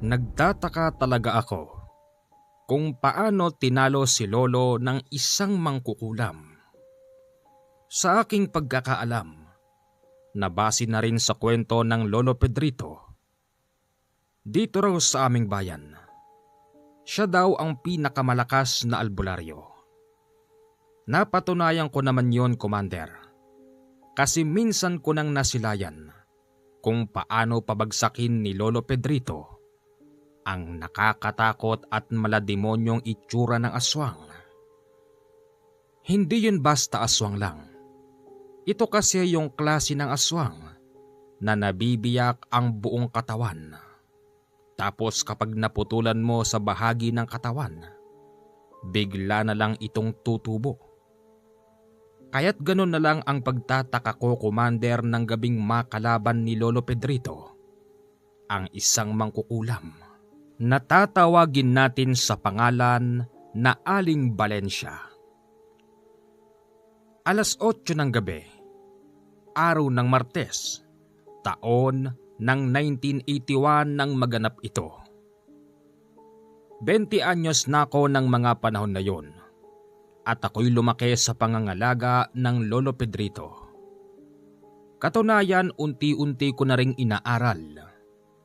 Nagtataka talaga ako kung paano tinalo si Lolo ng isang mangkukulam. Sa aking pagkakaalam, nabase na rin sa kwento ng Lolo Pedrito. Dito raw sa aming bayan, siya daw ang pinakamalakas na albularyo. Napatunayan ko naman yon, Commander, kasi minsan ko nang nasilayan kung paano pabagsakin ni Lolo Pedrito ang nakakatakot at malademonyong itsura ng aswang. Hindi yun basta aswang lang. Ito kasi yung klase ng aswang na nabibiyak ang buong katawan. Tapos kapag naputulan mo sa bahagi ng katawan, bigla na lang itong tutubo. Kaya't ganun na lang ang pagtataka ko, Commander, ng gabing makalaban ni Lolo Pedrito, ang isang mangkukulam. Natatawagin natin sa pangalan na Aling Valencia. Alas 8 ng gabi, araw ng Martes, taon ng 1981 nang maganap ito. 20 anyos na ako ng mga panahon na yon at ako'y lumaki sa pangangalaga ng Lolo Pedrito. Katunayan, unti-unti ko na ring inaaral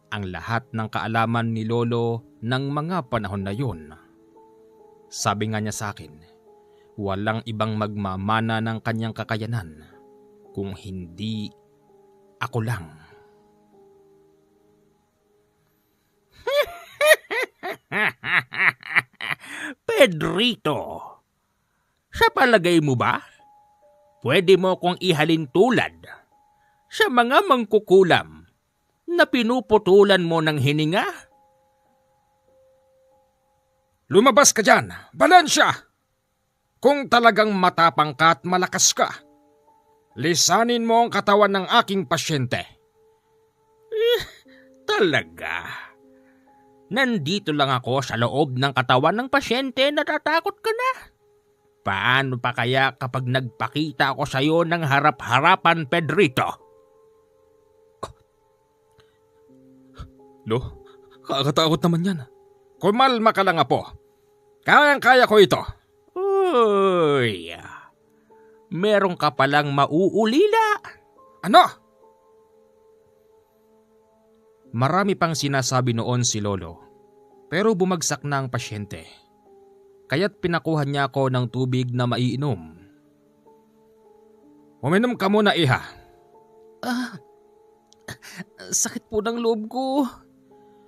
ang lahat ng kaalaman ni Lolo ng mga panahon na yun. Sabi nga niya sa akin, walang ibang magmamana ng kanyang kakayanan kung hindi ako lang. Pedrito, sa palagay mo ba, pwede mo kong ihalin tulad sa mga mangkukulam na pinuputulan mo ng hininga? Lumabas ka dyan, Valencia! Kung talagang matapang ka at malakas ka, lisanin mo ang katawan ng aking pasyente. Talaga? Nandito lang ako sa loob ng katawan ng pasyente, natatakot ka na? Paano pa kaya kapag nagpakita ako sa iyo ng harap-harapan, Pedrito? Lo, kakatakot naman yan. Kumalma ka lang, apo. Kayang-kaya ko ito. Uy, meron ka palang mauulila. Ano? Marami pang sinasabi noon si Lolo, pero bumagsak na ang pasyente. Kaya't pinakuha niya ako ng tubig na maiinom. Uminom ka muna, iha. Sakit po ng loob ko.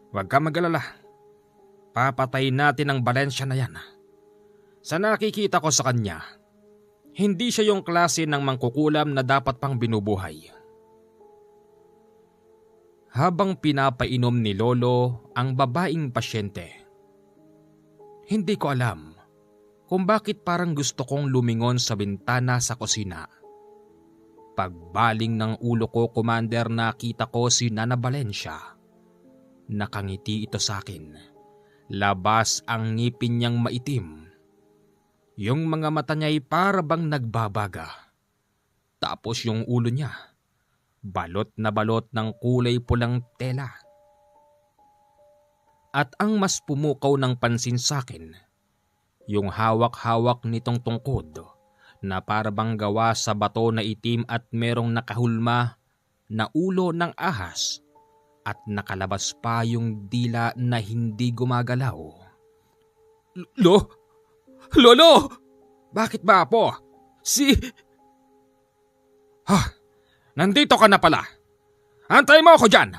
Huwag ka mag-alala. Papatayin natin ang Valencia na yan. Sa nakikita ko sa kanya, hindi siya yung klase ng mangkukulam na dapat pang binubuhay. Habang pinapainom ni Lolo ang babaeng pasyente, hindi ko alam kung bakit parang gusto kong lumingon sa bintana sa kusina. Pagbaling ng ulo ko, Commander, nakita ko si Nana Valencia. Nakangiti ito sa akin. Labas ang ngipin niyang maitim. Yung mga mata niya'y para bang nagbabaga. Tapos yung ulo niya, balot na balot ng kulay pulang tela. At ang mas pumukaw ng pansin sa akin, yung hawak-hawak nitong tungkod na para bang gawa sa bato na itim at merong nakahulma na ulo ng ahas at nakalabas pa yung dila na hindi gumagalaw. Lolo! Bakit ba, apo? Nandito ka na pala. Antay mo ako dyan.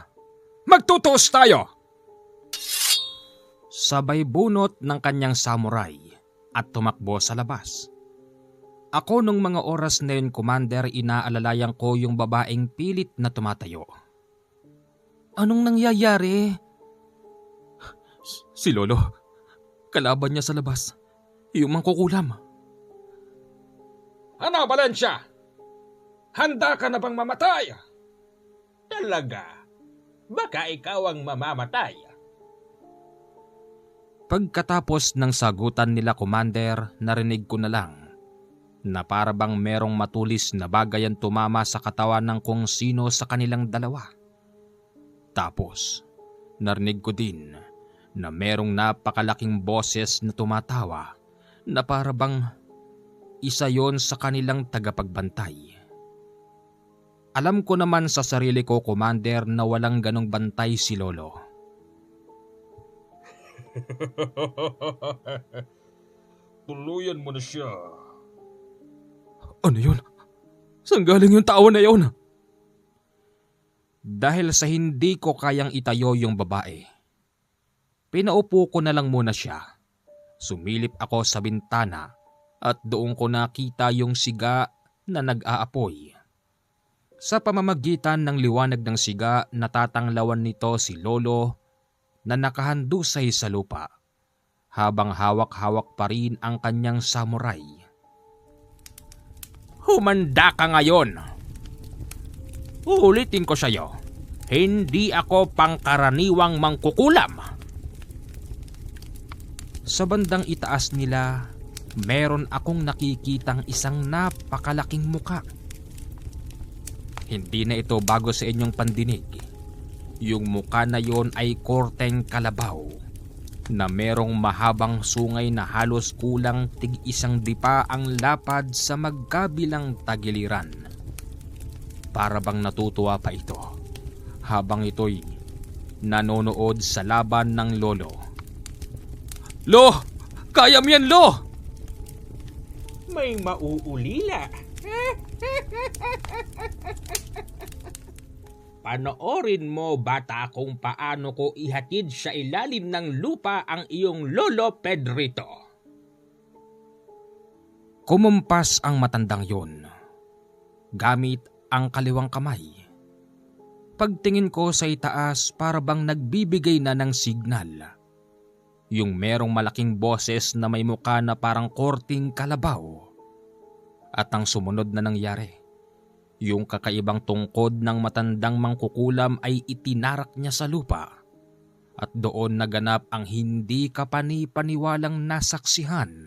Magtutuos tayo. Sabay bunot ng kanyang samurai at tumakbo sa labas. Ako nung mga oras na yun, Commander, inaalalayan ko yung babaeng pilit na tumatayo. Anong nangyayari? Si Lolo. Kalaban niya sa labas. Yung mangkukulam. Ano, Valencia? Handa ka na bang mamatay? Talaga? Baka ikaw ang mamamatay. Pagkatapos ng sagutan nila, Commander, narinig ko na lang na para bang merong matulis na bagay ang tumama sa katawan ng kung sino sa kanilang dalawa. Tapos, Narinig ko din na merong napakalaking boses na tumatawa na para bang isa yon sa kanilang tagapagbantay. Alam ko naman sa sarili ko, Commander, na walang ganong bantay si Lolo. Tuluyan mo na siya. Ano yun? Saan galing yung tao na yun? Dahil sa hindi ko kayang itayo yung babae, pinaupo ko na lang muna siya. Sumilip ako sa bintana at doon ko nakita yung siga na nag-aapoy. Sa pamamagitan ng liwanag ng siga, natatanglawan nito si Lolo na nakahandusay sa lupa habang hawak-hawak pa rin ang kanyang samurai. Humanda ka ngayon. Uulitin ko sa'yo, hindi ako pangkaraniwang mangkukulam. Sa bandang itaas nila, meron akong nakikitang isang napakalaking muka. Hindi na ito bago sa inyong pandinig. Yung muka na yon ay korteng kalabaw na merong mahabang sungay na halos kulang tig-isang dipa ang lapad sa magkabilang tagiliran. Para bang natutuwa pa ito habang ito'y nanonood sa laban ng Lolo. Lo! Kaya mo yan, Lo! May mauulila. Panoorin mo, bata, kung paano ko ihatid sa ilalim ng lupa ang iyong Lolo Pedrito. Kumumpas ang matandang yon gamit ang kaliwang kamay. Pagtingin ko sa itaas, para bang nagbibigay na ng signal. Yung merong malaking boses na may muka na parang korting kalabaw. At ang sumunod na nangyari, yung kakaibang tungkod ng matandang mangkukulam ay itinarak niya sa lupa. At doon naganap ang hindi kapani-paniwalang nasaksihan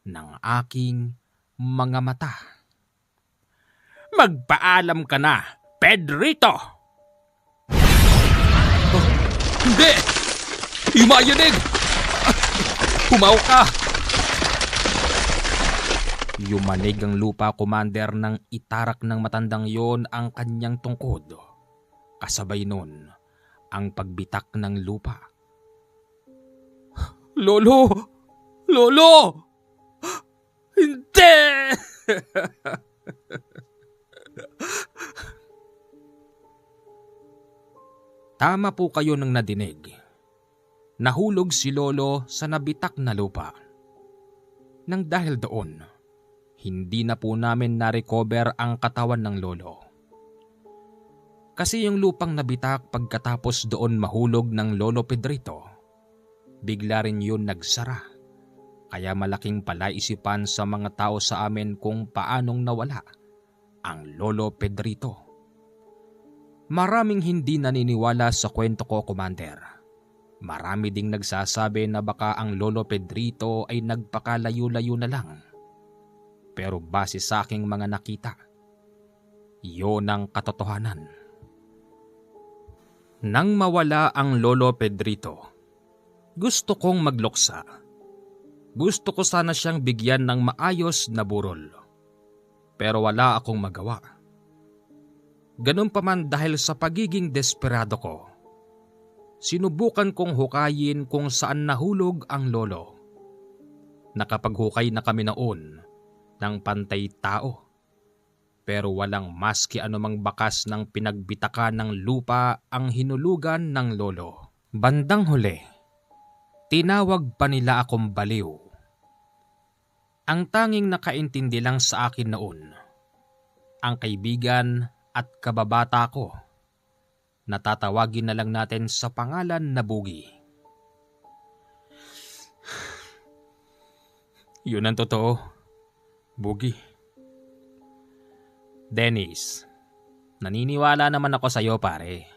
ng aking mga mata. Magpaalam ka na, Pedrito! Oh, hindi! Yumayanig! Humaw ka! Yumanig ang lupa, Commander, nang itarak ng matandang yon ang kanyang tungkod. Kasabay nun ang pagbitak ng lupa. Lolo! Lolo! Hindi! Tama po kayo nang nadinig. Nahulog si Lolo sa nabitak na lupa. Nang dahil doon, hindi na po namin na-recover ang katawan ng Lolo. Kasi yung lupang nabitak pagkatapos doon mahulog ng Lolo Pedrito, bigla rin yun nagsara. Kaya malaking palaisipan sa mga tao sa amin kung paanong nawala ang Lolo Pedrito. Maraming hindi naniniwala sa kwento ko, Commander. Marami ding nagsasabi na baka ang Lolo Pedrito ay nagpakalayo-layo na lang. Pero base sa aking mga nakita, iyon ang katotohanan. Nang mawala ang Lolo Pedrito, gusto kong magluksa. Gusto ko sana siyang bigyan ng maayos na burol. Pero wala akong magawa. Ganun pa man, dahil sa pagiging desperado ko, sinubukan kong hukayin kung saan nahulog ang Lolo. Nakapaghukay na kami noon ng pantay tao, pero walang maski anumang bakas ng pinagbitakan ng lupa ang hinulugan ng Lolo. Bandang huli, tinawag pa nila akong baliw. Ang tanging nakaintindi lang sa akin noon, ang kaibigan at kababata ko, natatawagin na lang natin sa pangalan na Bugi. Yun ang totoo, Bugi. Dennis, naniniwala naman ako sa iyo, pare.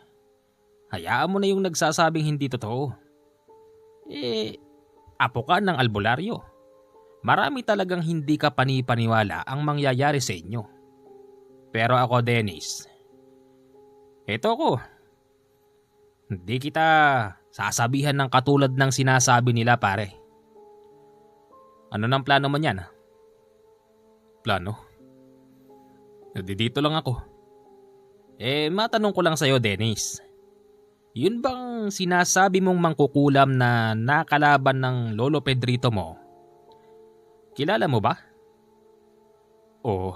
Hayaan mo na yung nagsasabing hindi totoo. Apo ka ng albularyo. Marami talagang hindi ka panipaniwala ang mangyayari sa inyo. Pero ako, Dennis, eto ko. Hindi kita sasabihan ng katulad ng sinasabi nila, pare. Ano nang plano mo niyan? Plano? Dito lang ako. Matanong ko lang sa'yo, Dennis. Yun bang sinasabi mong mangkukulam na nakalaban ng Lolo Pedrito mo? Kilala mo ba? Oo.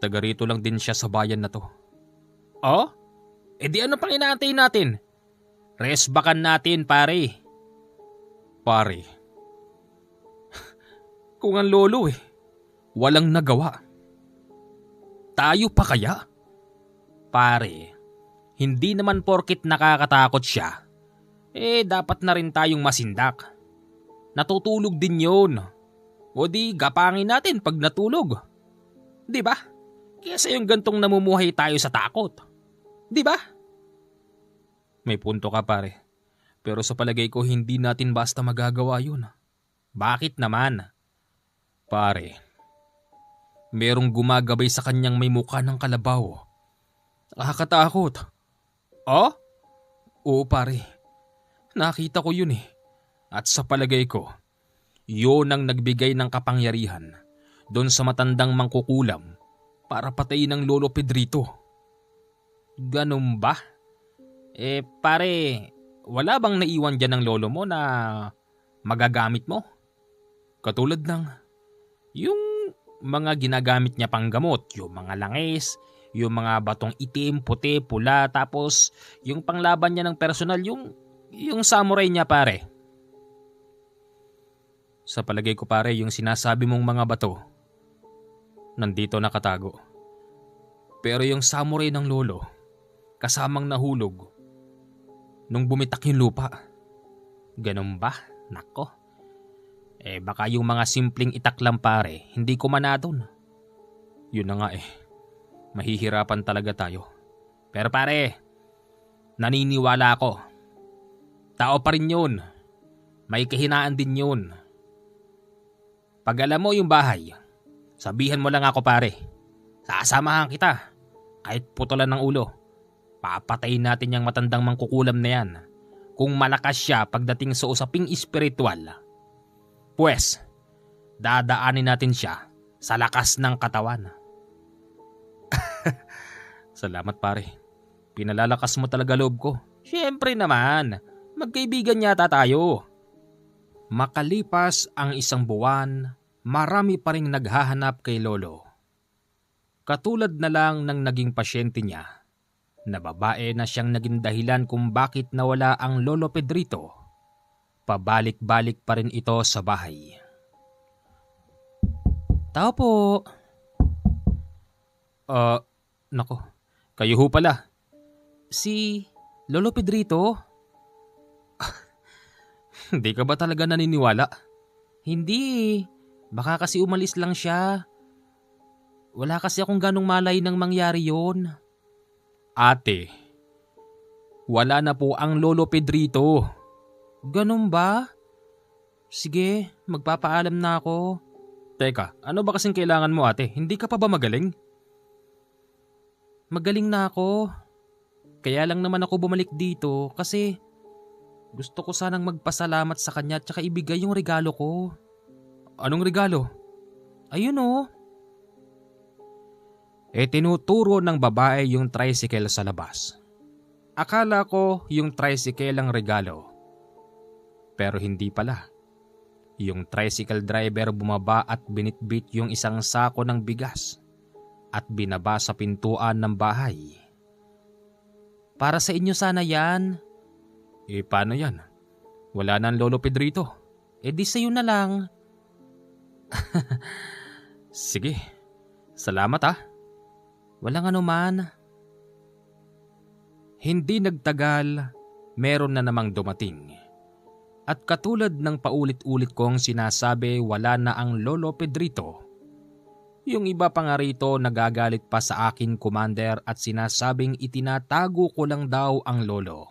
Taga rito lang din siya sa bayan na to. Oh? Di ano pang inaantay natin? Resbakan natin, pare. Pare. Kung ang lolo walang nagawa. Tayo pa kaya? Pare, hindi naman porkit nakakatakot siya, dapat na rin tayong masindak. Natutulog din yun. O di gapangin natin pag natulog. Di ba? Kesa yung gantong namumuhay tayo sa takot. Di ba? May punto ka, pare. Pero sa palagay ko hindi natin basta magagawa yun. Bakit naman? Pare, merong gumagabay sa kanyang may mukha ng kalabaw. Nakakatakot. Oh? Oo, pare. Nakita ko yun At sa palagay ko, yun ang nagbigay ng kapangyarihan doon sa matandang mangkukulam para patayin ang Lolo Pedrito. Ganun ba? Pare, wala bang naiwan dyan ng lolo mo na magagamit mo? Katulad ng yung mga ginagamit niya pang gamot, yung mga langis, yung mga batong itim, puti, pula, tapos yung panglaban niya ng personal, yung samurai niya, pare. Sa palagay ko, pare, yung sinasabi mong mga bato, nandito nakatago. Pero yung samurai ng lolo, kasamang nahulog nung bumitak yung lupa. Ganun ba? Nako. Baka yung mga simpleng itak lang, pare, hindi ko manadon. Yun na nga mahihirapan talaga tayo. Pero pare, naniniwala ako. Tao pa rin yun. May kahinaan din yun. Pag alam mo yung bahay, sabihan mo lang ako, pare. Sasamahan kita. Kahit putulan ng ulo. Papatayin natin yung matandang mangkukulam na yan. Kung malakas siya pagdating sa usaping espiritual, pues, dadaanin natin siya sa lakas ng katawan. Salamat, pare. Pinalalakas mo talaga loob ko. Siyempre naman, magkaibigan yata tayo. Makalipas ang isang buwan, marami pa ring naghahanap kay Lolo. Katulad na lang ng naging pasyente niya, na babae na siyang naging dahilan kung bakit nawala ang Lolo Pedrito. Pabalik-balik pa rin ito sa bahay. Tao po. Nako, kayo ho pala. Si Lolo Pedrito? Hindi ka ba talaga naniniwala? Hindi. Baka kasi umalis lang siya. Wala kasi akong ganong malay nang mangyari yon. Ate, wala na po ang Lolo Pedrito. Ganun ba? Sige, magpapaalam na ako. Teka, ano ba kasing kailangan mo, ate? Hindi ka pa ba magaling? Magaling na ako. Kaya lang naman ako bumalik dito kasi gusto ko sanang magpasalamat sa kanya at saka ibigay yung regalo ko. Anong regalo? Ayun oh. Tinuturo ng babae yung tricycle sa labas. Akala ko yung tricycle ang regalo. Pero hindi pala. Yung tricycle driver bumaba at binitbit yung isang sako ng bigas at binaba sa pintuan ng bahay. Para sa inyo sana yan. Paano yan? Wala na ang Lolo Pedrito. Di sa'yo na lang. Sige, salamat ah. Walang anuman. Hindi nagtagal, meron na namang dumating. At katulad ng paulit-ulit kong sinasabi, wala na ang Lolo Pedrito. Yung iba pa nga rito nagagalit pa sa akin, Commander, at sinasabing itinatago ko lang daw ang lolo.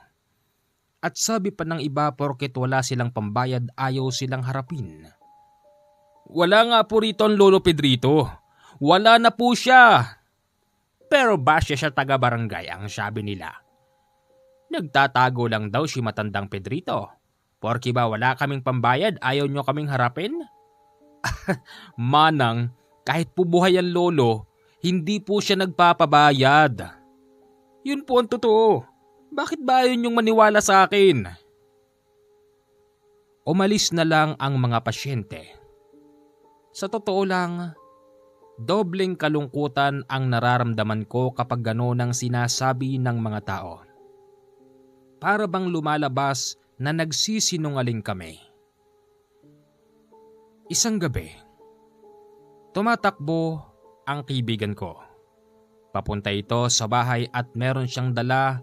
At sabi pa ng iba porket wala silang pambayad ayaw silang harapin. Wala nga po rito ang Lolo Pedrito. Wala na po siya. Pero basya siya taga-barangay ang sabi nila. Nagtatago lang daw si matandang Pedrito. Porki ba wala kaming pambayad, ayaw nyo kaming harapin? Manang, kahit po buhay ang lolo, hindi po siya nagpapabayad. Yun po ang totoo. Bakit ba ayaw niyong maniwala sa akin? Umalis na lang ang mga pasyente. Sa totoo lang, dobleng kalungkutan ang nararamdaman ko kapag gano'n ang sinasabi ng mga tao. Para bang lumalabas na nagsisinungaling kami. Isang gabi, tumatakbo ang kaibigan ko. Papunta ito sa bahay at meron siyang dala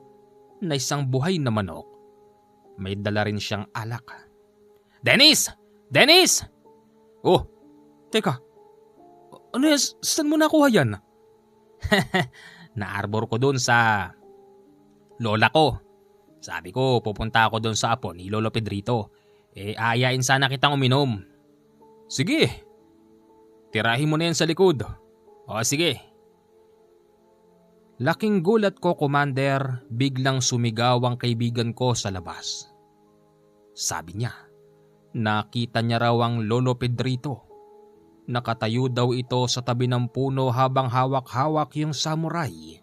na isang buhay na manok. May dala rin siyang alak. Dennis! Dennis! Oh, teka. Ano yan? Saan mo nakuha yan? Naarbor ko dun sa lola ko. Sabi ko, pupunta ako doon sa apo ni Lolo Pedrito. Aayain sana kitang uminom. Sige. Tirahin mo na yan sa likod. O sige. Laking gulat ko, Commander, biglang sumigaw ang kaibigan ko sa labas. Sabi niya, nakita niya raw ang Lolo Pedrito. Nakatayo daw ito sa tabi ng puno habang hawak-hawak yung samurai.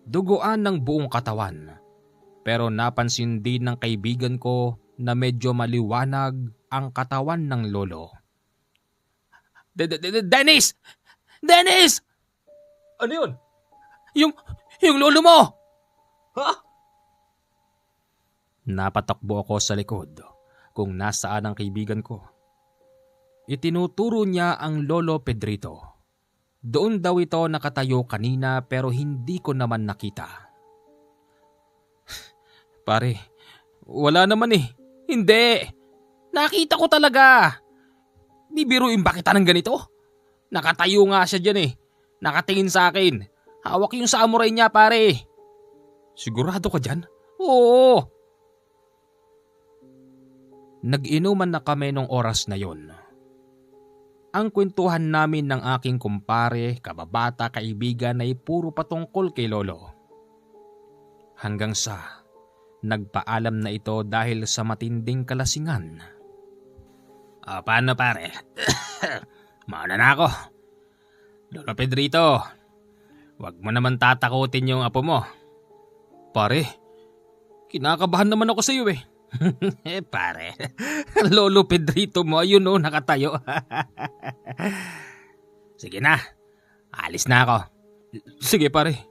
Duguan ng buong katawan. Pero napansin din ng kaibigan ko na medyo maliwanag ang katawan ng lolo. Dennis! Dennis! Ano yun? Yung lolo mo! Ha? Napatakbo ako sa likod kung nasaan ang kaibigan ko. Itinuturo niya ang Lolo Pedrito. Doon daw ito nakatayo kanina pero hindi ko naman nakita. Pare, wala naman eh. Hindi! Nakita ko talaga! Di biruin ba kita ng ganito? Nakatayo nga siya dyan eh. Nakatingin sa akin. Hawak yung samurai niya, pare. Sigurado ka dyan? Oo! Nag-inuman na kami nung oras na yon. Ang kwentuhan namin ng aking kumpare, kababata, kaibigan ay puro patungkol kay Lolo. Hanggang sa nagpaalam na ito dahil sa matinding kalasingan. Paano pare? Mauna na ako. Lolo Pedrito, wag mo naman tatakutin yung apo mo. Pare, kinakabahan naman ako sa iyo eh. Pare, Lolo Pedrito mo, ayun o, nakatayo. Sige na, alis na ako. Sige pare.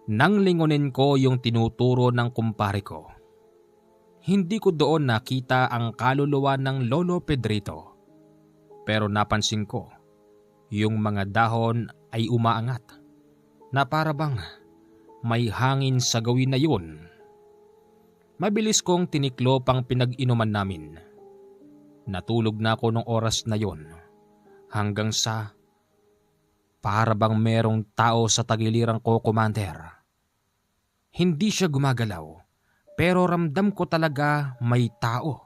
Nang lingunin ko yung tinuturo ng kumpare ko, hindi ko doon nakita ang kaluluwa ng Lolo Pedrito. Pero napansin ko, yung mga dahon ay umaangat na para bang may hangin sa gawin na yun. Mabilis kong tiniklop ang pinag-inuman namin. Natulog na ako nung oras na yun hanggang sa para bang merong tao sa tagiliran ko, Commander. Hindi siya gumagalaw pero ramdam ko talaga may tao.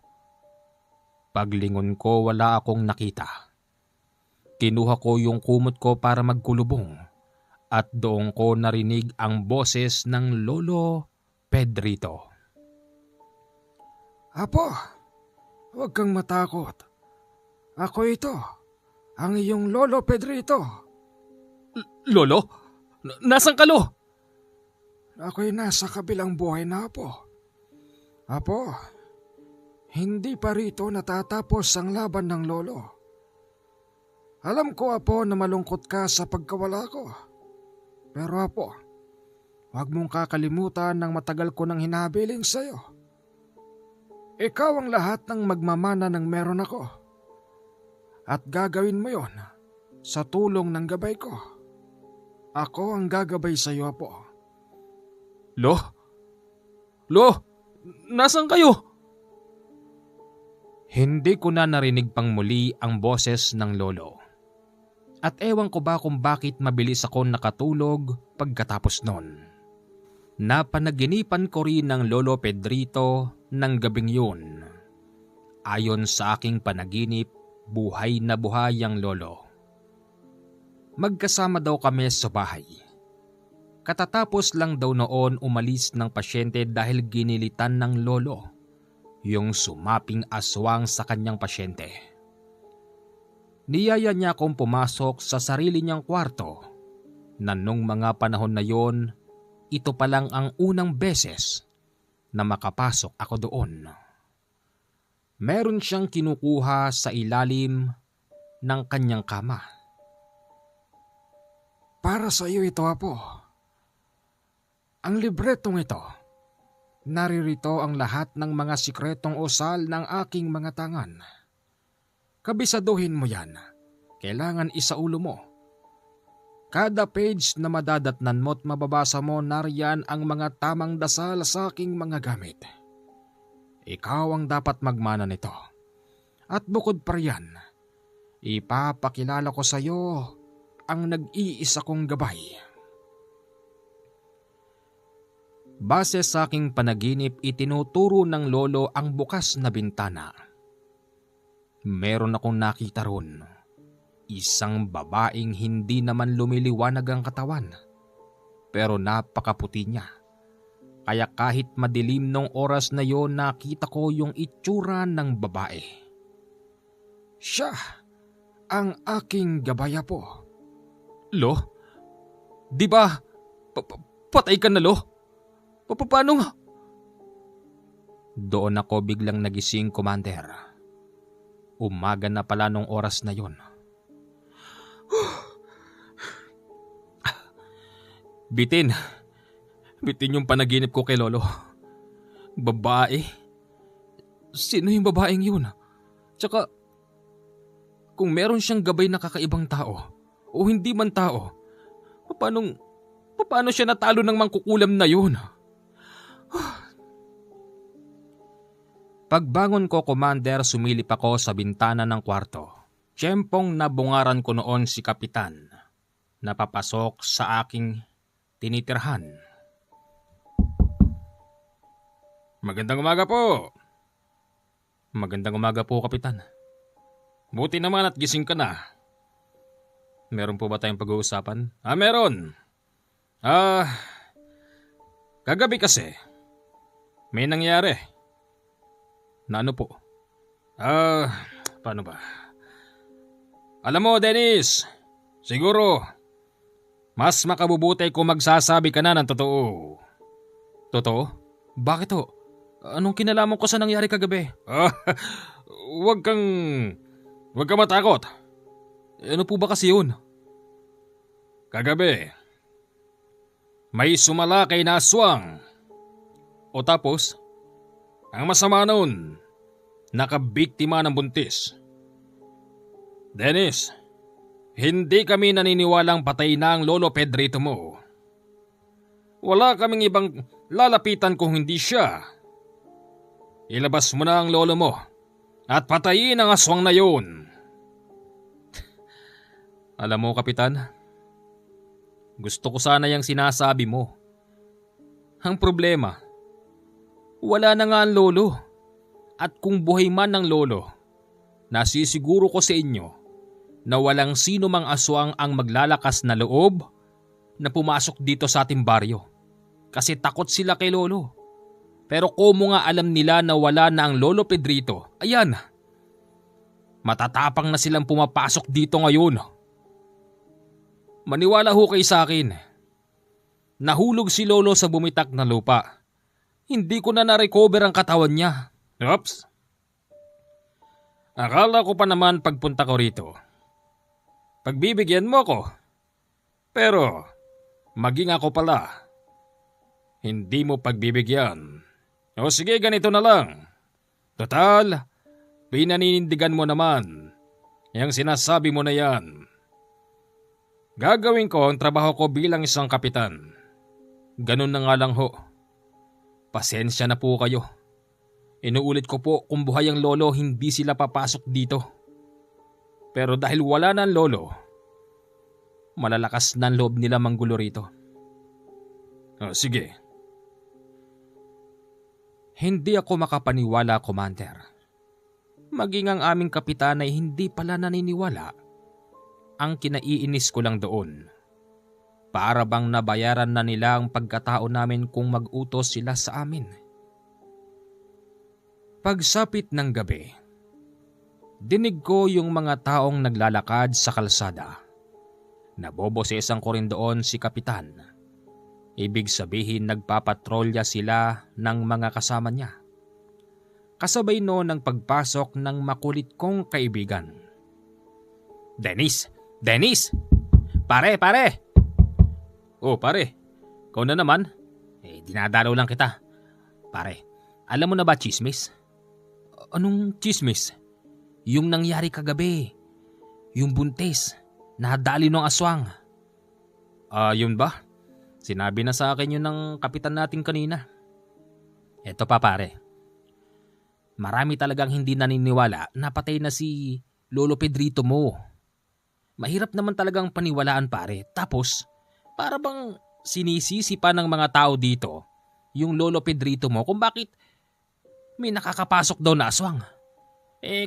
Paglingon ko wala akong nakita. Kinuha ko yung kumot ko para magkulubong at doon ko narinig ang boses ng Lolo Pedrito. Apo, huwag kang matakot. Ako ito, ang iyong Lolo Pedrito. Lolo? Nasaan ka, Lo? Ako'y nasa kabilang buhay na, Apo. Apo, hindi pa rito natatapos ang laban ng Lolo. Alam ko, Apo, na malungkot ka sa pagkawala ko. Pero Apo, huwag mong kakalimutan ng matagal ko nang hinabiling sa'yo. Ikaw ang lahat ng magmamana ng meron ako. At gagawin mo yon sa tulong ng gabay ko. Ako ang gagabay sa iyo, Apo. Lo? Lo? Nasaan kayo? Hindi ko na narinig pang muli ang boses ng lolo. At ewan ko ba kung bakit mabilis ako nakatulog pagkatapos nun. Napanaginipan ko rin ng Lolo Pedrito ng gabing yun. Ayon sa aking panaginip, buhay na buhay ang lolo. Magkasama daw kami sa bahay. Katatapos lang daw noon umalis ng pasyente dahil ginilitan ng lolo yung sumaping aswang sa kanyang pasyente. Niyaya niya akong pumasok sa sarili niyang kwarto na nung mga panahon na yon, ito pa lang ang unang beses na makapasok ako doon. Meron siyang kinukuha sa ilalim ng kanyang kama. Para sa iyo ito, Apo. Ang libretong ito, naririto ang lahat ng mga sikretong usal ng aking mga tangan. Kabisaduhin mo yan. Kailangan isaulo mo. Kada page na madadatnan mo at mababasa mo, nariyan ang mga tamang dasal sa aking mga gamit. Ikaw ang dapat magmana nito. At bukod pa riyan, ipapakilala ko sa iyo ang nag-iisa kong gabay. Base sa aking panaginip, itinuturo ng lolo ang bukas na bintana. Meron akong nakita ron. Isang babaeng hindi naman lumiliwanag ang katawan, pero napakaputi niya. Kaya kahit madilim nung oras na yon, nakita ko yung itsura ng babae. Siya ang aking gabay, Apo. Lo? Di ba? Patay ka na, Lo? Paano nga? Doon ako biglang nagising, Commander. Umaga na pala nung oras na yon. Bitin yung panaginip ko kay Lolo. Babae? Sino yung babaeng yun? Tsaka, kung meron siyang gabay na kakaibang tao o hindi man tao, paano siya natalo ng mangkukulam na yun? Pagbangon ko, Commander, sumilip ako sa bintana ng kwarto. Tiyempong nabungaran ko noon si Kapitan na papasok sa aking tinitirhan. Magandang umaga po. Magandang umaga po, Kapitan. Buti naman at gising ka na. Meron po ba tayong pag-uusapan? Meron. Kagabi kasi, may nangyari. Na ano po? Paano ba? Alam mo, Dennis, siguro, mas makabubuti kung magsasabi ka na ng totoo. Totoo? Bakit ho? Anong kinalaman ko sa nangyari kagabi? Huwag kang matakot. Ano po ba kasi yun? Kagabi, may sumalakay na aswang. O tapos, ang masama noon, nakabiktima ng buntis. Dennis, hindi kami naniniwalang patay na ang Lolo Pedrito mo. Wala kaming ibang lalapitan kung hindi siya. Ilabas mo na ang lolo mo at patayin ang aswang na yun. Alam mo, Kapitan, gusto ko sana yung sinasabi mo. Ang problema, wala na nga ang lolo. At kung buhay man ng lolo, nasisiguro ko sa inyo na walang sino mang aswang ang maglalakas na loob na pumasok dito sa ating baryo. Kasi takot sila kay lolo. Pero kung nga alam nila na wala na ang Lolo Pedrito, ayan, matatapang na silang pumapasok dito ngayon. Maniwala ho kayo sa akin. Nahulog si lolo sa bumitak na lupa. Hindi ko na na-recover ang katawan niya. Oops. Akala ko pa naman pagpunta ko rito, pagbibigyan mo ko. Pero maging ako pala, hindi mo pagbibigyan. O sige, ganito na lang. Total, pinaninindigan mo naman yung sinasabi mo na yan. Gagawin ko ang trabaho ko bilang isang kapitan. Ganun na nga lang ho. Pasensya na po kayo. Inuulit ko po, kung buhay ang lolo, hindi sila papasok dito. Pero dahil wala na ang lolo, malalakas na ang loob nila manggulo rito. Sige. Hindi ako makapaniwala, Commander. Maging ang aming kapitan ay hindi pala naniniwala. Ang kinaiinis ko lang doon, Para bang nabayaran na nila ang pagkatao namin kung mag-utos sila sa amin. Pagsapit ng gabi, dinig ko yung mga taong naglalakad sa kalsada. Naboboses ang korindoon si Kapitan. Ibig sabihin nagpapatrolya sila ng mga kasama niya. Kasabay noon ang pagpasok ng makulit kong kaibigan. Dennis! Dennis! Pare! Oh pare, ikaw na naman. Dinadalaw lang kita. Pare, alam mo na ba chismis? Anong chismis? Yung nangyari kagabi. Yung buntis. Nadali ng aswang. Yun ba? Sinabi na sa akin yun ng kapitan natin kanina. Eto pa pare. Marami talagang hindi naniniwala na patay na si Lolo Pedrito mo. Mahirap naman talagang paniwalaan pare. Tapos, para bang sinisisi pa ng mga tao dito yung Lolo Pedrito mo kung bakit may nakakapasok daw na aswang.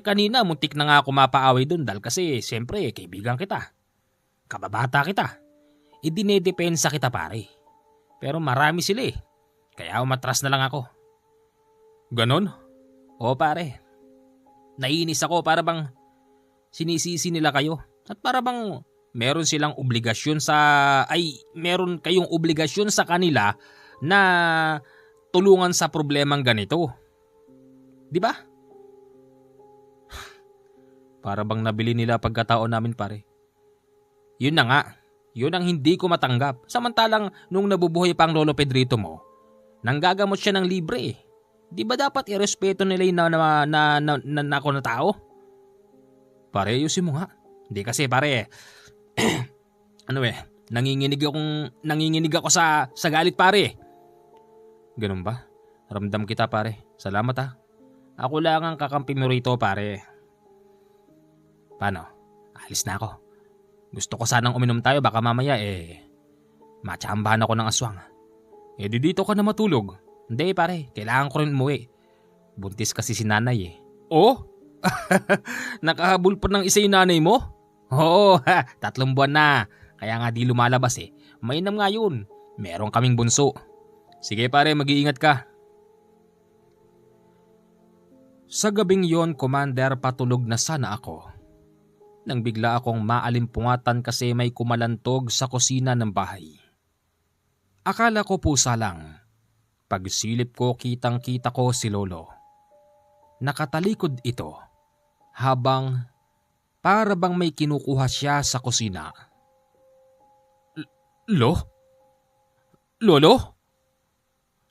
Kanina muntik na nga ako mapaaway dun dahil kasi siyempre kaibigan kita. Kababata kita. Dinedepensa kita pare. Pero marami sila kaya umatras na lang ako. Ganon? Oo pare. Naiinis ako para bang sinisisi nila kayo at para bang meron silang obligasyon meron kayong obligasyon sa kanila na tulungan sa problemang ganito. Di ba? Para bang nabili nila pagkatao namin pare. Yun na nga. Yun ang hindi ko matanggap. Samantalang nung nabubuhay pa ang Lolo Pedrito mo, nanggagamot siya ng libre. Di ba dapat irespeto nila yung ako na tao? Pare, ayusin mo nga. Hindi kasi pare, nanginginig ako sa galit pare. Ganun ba? Ramdam kita pare. Salamat ha. Ako lang ang kakampi mo rito pare. Paano? Alis na ako. Gusto ko sanang uminom tayo baka mamaya matsambahan ako ng aswang. Dito ka na matulog. Hindi pare, kailangan ko rin umuwi. Buntis kasi si nanay Oh? Nakahabol pa ng isa yung nanay mo? Oo, 3 buwan na. Kaya nga di lumalabas Mainam nga yun. Meron kaming bunso. Sige pare, mag-iingat ka. Sa gabing yon, Commander, patulog na sana ako. Nang bigla akong maalimpungatan kasi may kumalantog sa kusina ng bahay. Akala ko pusa lang. Pagsilip ko kitang-kita ko si Lolo. Nakatalikod ito habang para bang may kinukuha siya sa kusina. Lolo?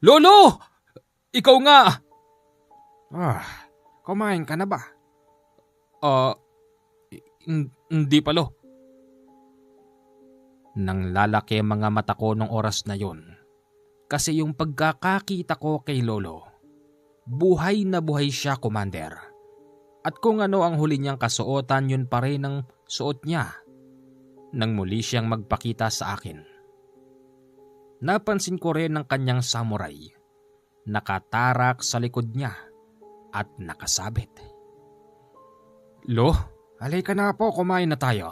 Lolo! Ikaw nga! Kumain ka na ba? Hindi pa lo. Nang lalaki mga mata ko nung oras na yon. Kasi yung pagkakakita ko kay Lolo, buhay na buhay siya, Commander. At kung ano ang huli niyang kasuotan, yun pa rin ang suot niya nang muli siyang magpakita sa akin. Napansin ko rin ang kanyang samurai, nakatarak sa likod niya at nakasabit. Lo, halika na po, kumain na tayo.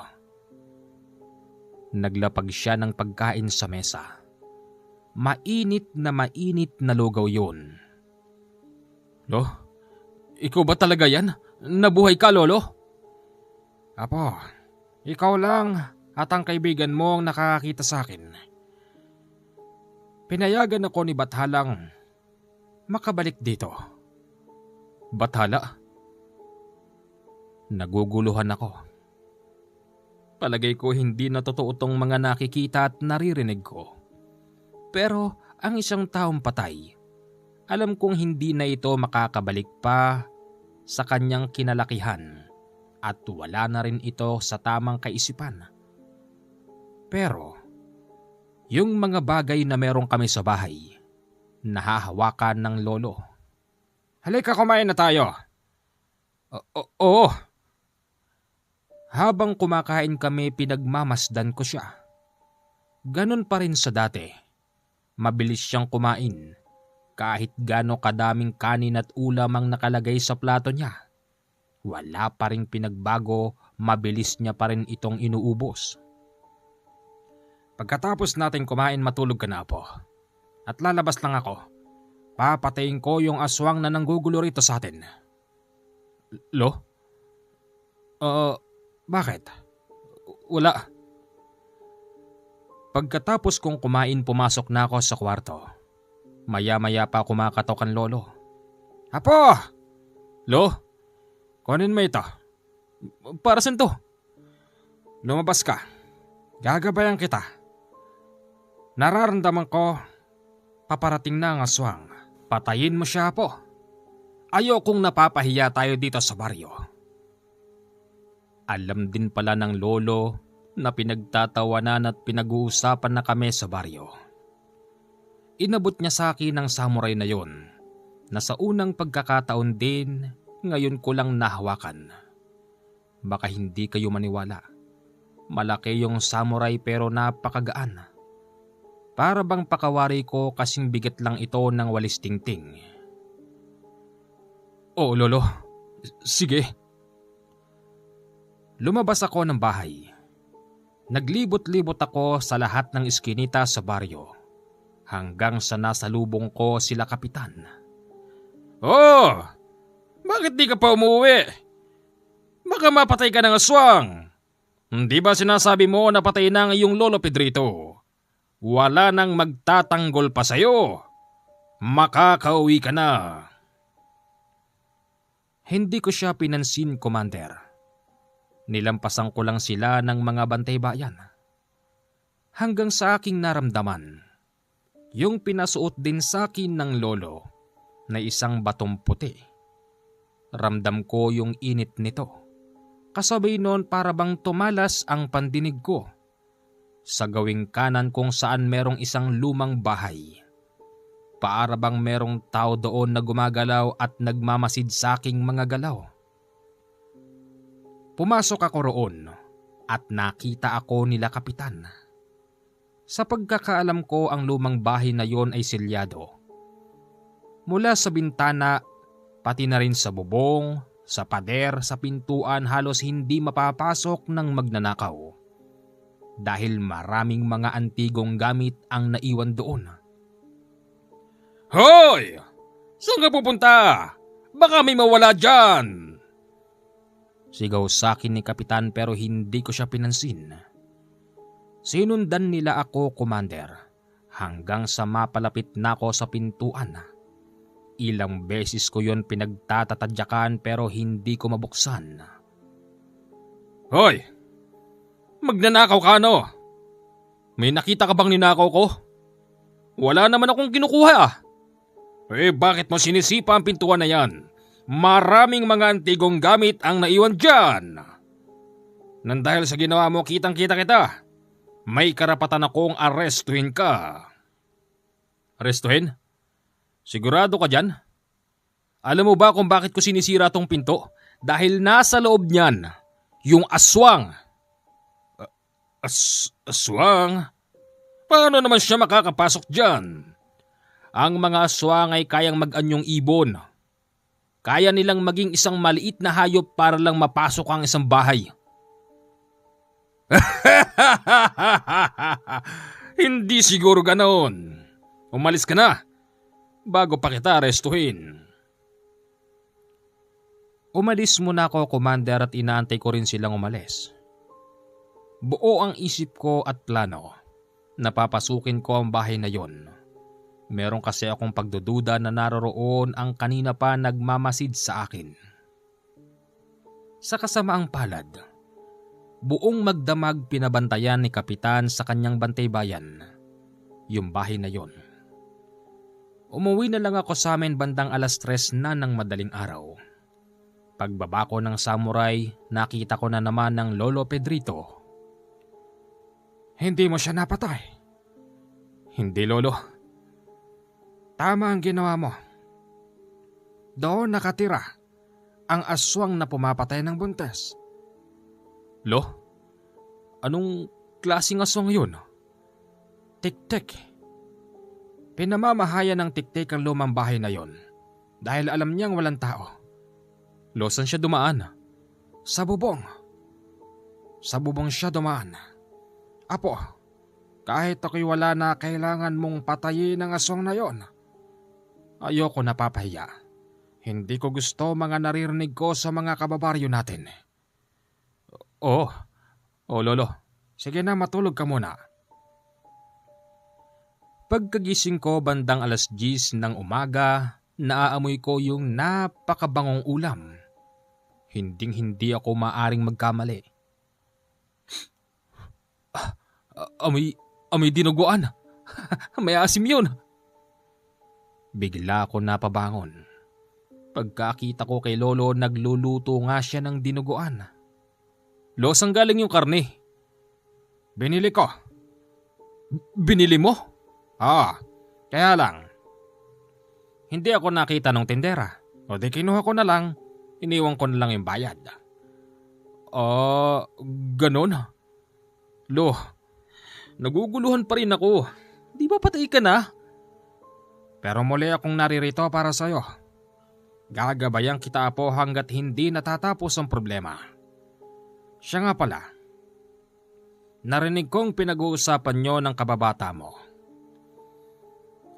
Naglapag siya ng pagkain sa mesa. Mainit na lugaw yun. Lo, ikaw ba talaga yan? Nabuhay ka, Lolo? Apo, ikaw lang at ang kaibigan mo ang nakakakita sa akin. Pinayagan ako ni Bathalang makabalik dito. Bathala? Naguguluhan ako. Palagay ko hindi na totoo tong mga nakikita at naririnig ko. Pero ang isang taong patay, alam kong hindi na ito makakabalik pa sa kanyang kinalakihan at wala na rin ito sa tamang kaisipan. Pero yung mga bagay na meron kami sa bahay, nahahawakan ng Lolo. Halika, kumain na tayo. Oo. Habang kumakain kami, pinagmamasdan ko siya. Ganon pa rin sa dati. Mabilis siyang kumain. Kahit gaano kadaming kanin at ulam ang nakalagay sa plato niya. Wala pa ring pinagbago, mabilis niya pa rin itong inuubos. Pagkatapos natin kumain, matulog ka na, Apo. At lalabas lang ako. Papatayin ko yung aswang na nanggugulo rito sa atin. Lo? Bakit? Wala. Pagkatapos kong kumain, pumasok na ako sa kwarto. Maya-maya pa kumakatok ang lolo. Apo! Lo? Kunin mo ito. Para saan to? Lumabas ka. Gagabayan kita. Nararamdaman ko, paparating na ang aswang. Patayin mo siya, Apo. Ayokong napapahiya tayo dito sa baryo. Alam din pala ng lolo na pinagtatawanan at pinag-uusapan na kami sa baryo. Inabot niya sa akin ang samurai na yon, na sa unang pagkakataon din, ngayon ko lang nahawakan. Baka hindi kayo maniwala. Malaki yung samurai pero napakagaan. Para bang pakawari ko kasing bigat lang ito ng walis tingting. Oo, lolo. Sige. Lumabas ako ng bahay. Naglibot-libot ako sa lahat ng iskinita sa baryo hanggang sa nasalubong ko sila kapitan. Oh! Bakit di ka pa umuwi? Baka mapatay ka ng aswang. Hindi ba sinasabi mo na patay na ang iyong lolo Pedrito? Wala nang magtatanggol pa sa'yo. Makakauwi ka na. Hindi ko siya pinansin, Commander. Nilampasan ko lang sila ng mga bantay bayan. Hanggang sa aking naramdaman, yung pinasuot din sa akin ng lolo na isang batong puti. Ramdam ko yung init nito. Kasabay noon para bang tumalas ang pandinig ko. Sa gawing kanan kung saan merong isang lumang bahay. Para bang merong tao doon na gumagalaw at nagmamasid sa aking mga galaw. Pumasok ako roon at nakita ako nila kapitan. Sa pagkakaalam ko, ang lumang bahay na yon ay selyado. Mula sa bintana, pati na rin sa bubong, sa pader, sa pintuan, halos hindi mapapasok ng magnanakaw. Dahil maraming mga antigong gamit ang naiwan doon. Hoy! Saan ka pupunta? Baka may mawala dyan! Sigaw sa akin ni kapitan pero hindi ko siya pinansin. Sinundan nila ako, Commander, hanggang sa mapalapit na ako sa pintuan. Ilang beses ko yon pinagtatatadyakan pero hindi ko mabuksan. Hoy! Magnanakaw ka ano? May nakita ka bang ninakaw ko? Wala naman akong kinukuha. Bakit mo sinisipa ang pintuan na yan? Maraming mga antigong gamit ang naiwan dyan. Nang dahil sa ginawa mo, kitang-kita kita. May karapatan akong arestuhin ka. Arestuhin? Sigurado ka dyan? Alam mo ba kung bakit ko sinisira tong pinto? Dahil nasa loob niyan yung aswang. Aswang? Paano naman siya makakapasok dyan? Ang mga aswang ay kayang mag-anyong ibon. Kaya nilang maging isang maliit na hayop para lang mapasok ang isang bahay. Hindi siguro ganoon. Umalis ka na bago pa kita arestuhin. Umalis muna ako, Commander, at inaantay ko rin silang umalis. Buo ang isip ko at plano. Napapasukin ko ang bahay na yon. Meron kasi akong pagdududa na naroroon ang kanina pa nagmamasid sa akin. Sa kasamaang palad, buong magdamag pinabantayan ni Kapitan sa kanyang bantay bayan, yung bahay na yon. Umuwi na lang ako sa amin bandang 3:00 na ng madaling araw. Pagbaba ko ng samurai, nakita ko na naman ng Lolo Pedrito. Hindi mo siya napatay? Hindi, Lolo. Tama ang ginawa mo. Doon nakatira ang aswang na pumapatay ng buntes. Lo? Anong klaseng aswang yun? Tik-tik. Pinamamahayan ng tik-tik ang lumang bahay na yon dahil alam niyang walang tao. Lo, saan siya dumaan? Sa bubong. Sa bubong siya dumaan. Apo, Kahit ako'y wala na kailangan mong patayin ang aswang na yon. Ayoko napapahiya. Hindi ko gusto mga naririnig ko sa mga kababaryo natin. Oo, lolo. Sige na, matulog ka muna. Pagkagising ko bandang 10:00 ng umaga, naaamoy ko yung napakabangong ulam. Hinding-hindi ako maaring magkamali. Amoy dinuguan. May asim yun. Bigla ako napabangon. Pagkakita ko kay lolo, nagluluto nga siya ng dinuguan. Lo, saan galing yung karne? Binili ko. Binili mo? Kaya lang. Hindi ako nakita ng tindera. O di kinuha ko na lang. Iniwan ko na lang yung bayad. Ganon? Lo, naguguluhan pa rin ako. Di ba patay ka na? Pero muli akong naririto para sa'yo. Gagabayan kita, Apo, hanggat hindi natatapos ang problema. Siya nga pala. Narinig kong pinag-uusapan nyo ng kababata mo.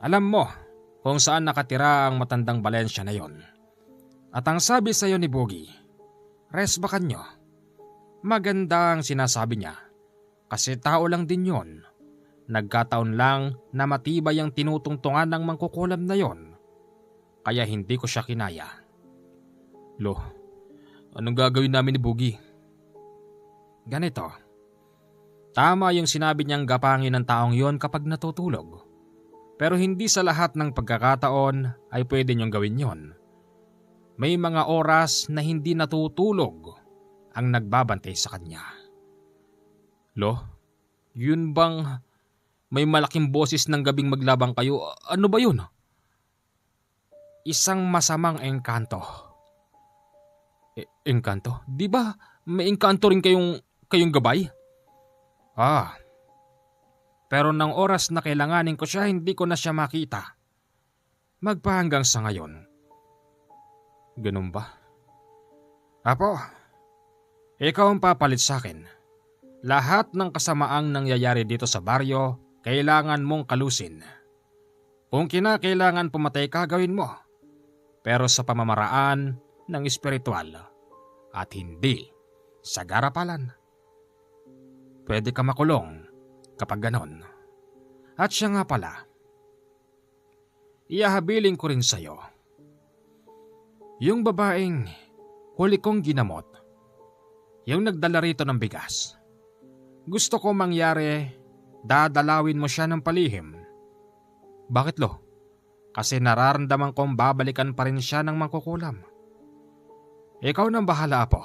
Alam mo kung saan nakatira ang matandang Valencia na yon. At ang sabi sa'yo ni Bogie, resbakan nyo. Maganda ang sinasabi niya. Kasi tao lang din yon. Nagkataon lang na matibay ang tinutungtungan ng mangkukulam na yon. Kaya hindi ko siya kinaya. Lo, anong gagawin namin ni Bogie? Ganito. Tama yung sinabi niyang gapangin ng taong yon kapag natutulog. Pero hindi sa lahat ng pagkakataon ay pwede niyong gawin yon. May mga oras na hindi natutulog ang nagbabantay sa kanya. Lo, yun bang may malaking boses ng gabing maglabang kayo? Ano ba yun? Isang masamang engkanto. Engkanto? Di ba may engkanto rin kayong gabay? Pero nang oras na kailanganin ko siya, hindi ko na siya makita. Magpahanggang sa ngayon. Ganun ba? Apo, ikaw ang papalit sa akin. Lahat ng kasamaang nangyayari dito sa baryo, kailangan mong kalusin. Kung kinakailangan pumatay ka, gawin mo. Pero sa pamamaraan ng espiritual at hindi sa garapalan. Pwede ka makulong kapag ganon. At siya nga pala, ihahabiling ko rin sa'yo. Yung babaeng huli kong ginamot, yung nagdala rito ng bigas. Gusto ko mangyari, dadalawin mo siya ng palihim. Bakit, Lo? Kasi nararamdaman kong babalikan pa rin siya ng mangkukulam. Ikaw nang bahala, Apo.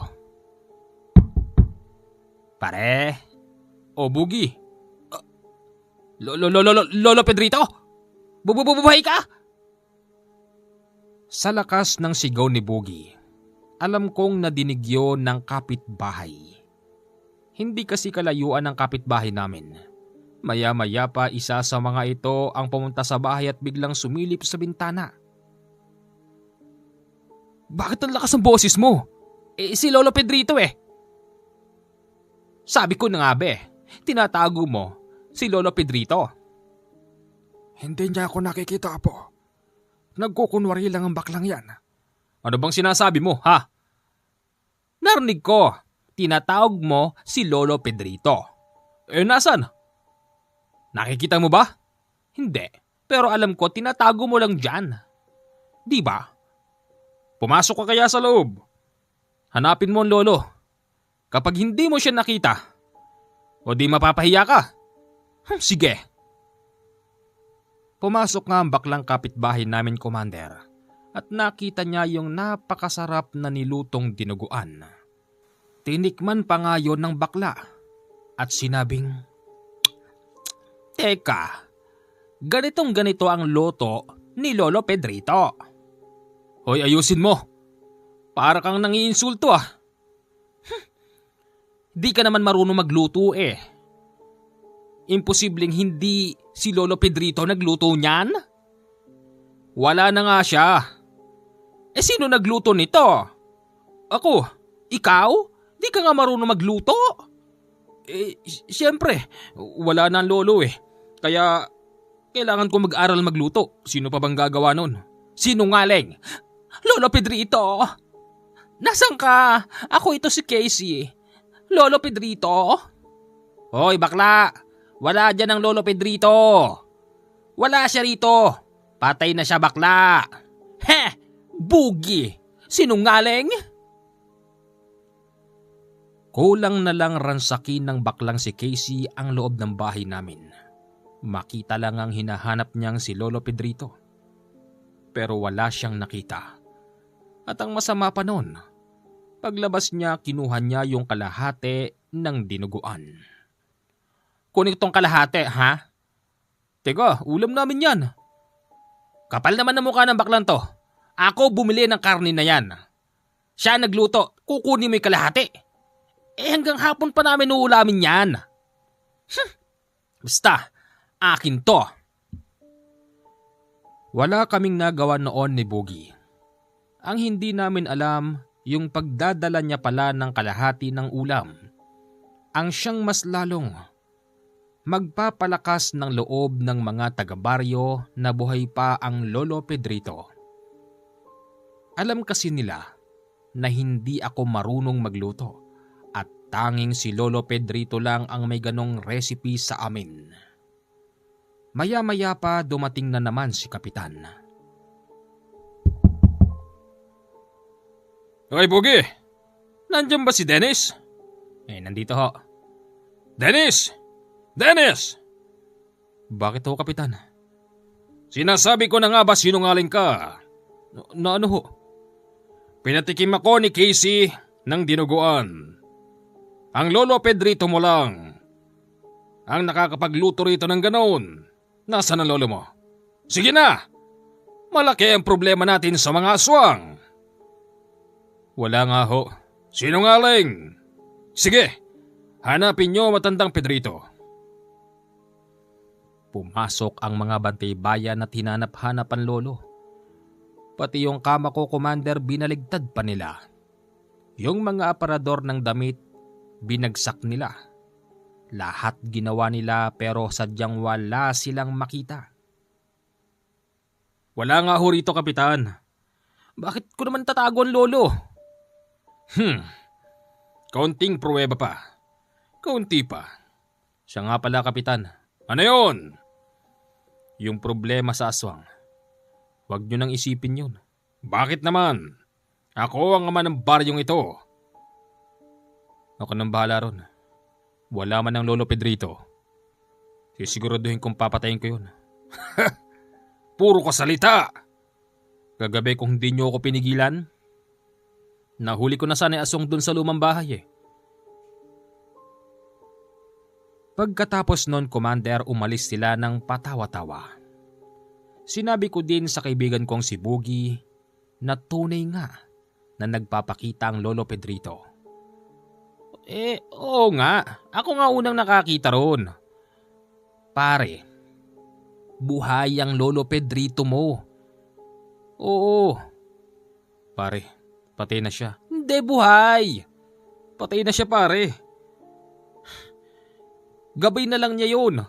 Pare? O Bogie? Lolo Pedrito? Bubuhay ka? Sa lakas ng sigaw ni Bogie, alam kong nadinig yun ng kapitbahay. Hindi kasi kalayuan ng kapitbahay namin. Maya-maya pa isa sa mga ito ang pumunta sa bahay at biglang sumilip sa bintana. Bakit ang lakas ng boses mo? Si Lolo Pedrito eh. Sabi ko na nga tinatago mo si Lolo Pedrito. Hindi niya ako nakikita, Apo. Nagkukunwari lang ang baklang yan. Ano bang sinasabi mo, ha? Narinig ko, tinatawag mo si Lolo Pedrito. Nasaan? Nakikita mo ba? Hindi, pero alam ko tinatago mo lang dyan. Di ba? Pumasok ka kaya sa loob. Hanapin mo ang lolo. Kapag hindi mo siya nakita, o di mapapahiya ka. Sige. Pumasok nga ang baklang kapitbahay namin, Commander, at nakita niya yung napakasarap na nilutong dinuguan. Tinikman pa nga yun ng bakla at sinabing, Teka, ganitong-ganito ang luto ni Lolo Pedrito. Hoy, ayusin mo. Para kang nangiinsulto ah. Di ka naman marunong magluto eh. Imposibleng hindi si Lolo Pedrito nagluto niyan? Wala na nga siya. Sino nagluto nito? Ako. Ikaw? Di ka nga marunong magluto? Siyempre, wala na ang lolo eh. Kaya kailangan ko mag-aral magluto. Sino pa bang gagawa nun? Sinungaling! Lolo Pedrito! Nasaan ka? Ako ito si Casey. Lolo Pedrito? Hoy bakla! Wala dyan ang Lolo Pedrito! Wala siya rito! Patay na siya bakla! Heh! Bugi! Sinungaling! Kulang na lang ransakin ng baklang si Casey ang loob ng bahay namin. Makita lang ang hinahanap niyang si Lolo Pedrito. Pero wala siyang nakita. At ang masama pa nun, paglabas niya kinuha niya yung kalahati ng dinuguan. Kunin tong kalahati, ha? Teka, ulam namin yan. Kapal naman ang mukha ng baklang to. Ako bumili ng karne na yan. Siya nagluto, kukunin mo yung kalahati. Hanggang hapon pa namin uulamin yan. Basta, akin to. Wala kaming nagawa noon ni Boogie. Ang hindi namin alam, yung pagdadala niya pala ng kalahati ng ulam, ang siyang mas lalong magpapalakas ng loob ng mga taga-baryo na buhay pa ang Lolo Pedrito. Alam kasi nila na hindi ako marunong magluto at tanging si Lolo Pedrito lang ang may ganong recipe sa amin. Maya-maya pa dumating na naman si Kapitan. Okay, Boogie. Nandiyan ba si Dennis? Nandito ho. Dennis! Dennis! Bakit ho, Kapitan? Sinasabi ko na nga ba sinungaling ka? Na ano ho? Pinatikim ako ni Casey ng dinuguan. Ang Lolo Pedrito mo lang ang nakakapagluto rito ng ganoon. Nasaan ang lolo mo? Sige na! Malaki ang problema natin sa mga aswang. Wala nga ho. Sinungaling! Sige, hanapin niyo matandang Pedrito. Pumasok ang mga bantay bayan at hinanap-hanap ang lolo. Pati yung kama ko, Commander, binaligtad pa nila. Yung mga aparador ng damit, binagsak nila. Lahat ginawa nila pero sadyang wala silang makita. Wala nga ho rito, Kapitan. Bakit ko naman tatago ang lolo? Kaunting pruweba pa. Kaunti pa. Siya nga pala, Kapitan. Ano yun? Yung problema sa aswang. Huwag nyo nang isipin yun. Bakit naman? Ako ang ama ng baryong ito. Ako nang bahala ron. Wala man ang Lolo Pedrito. Sisiguraduhin kong papatayin ko yun. Puro ka salita. Kagabi kung hindi nyo ako pinigilan, nahuli ko na sana aswang dun sa lumang bahay eh. Pagkatapos nun, Commander, umalis sila ng patawa-tawa. Sinabi ko din sa kaibigan kong si Boogie na tunay nga na nagpapakita ang Lolo Pedrito. Oo nga. Ako nga unang nakakita ron. Pare, buhay ang Lolo Pedrito mo. Oo. Pare, patay na siya. Hindi buhay. Patay na siya, pare. Gabay na lang niya yun.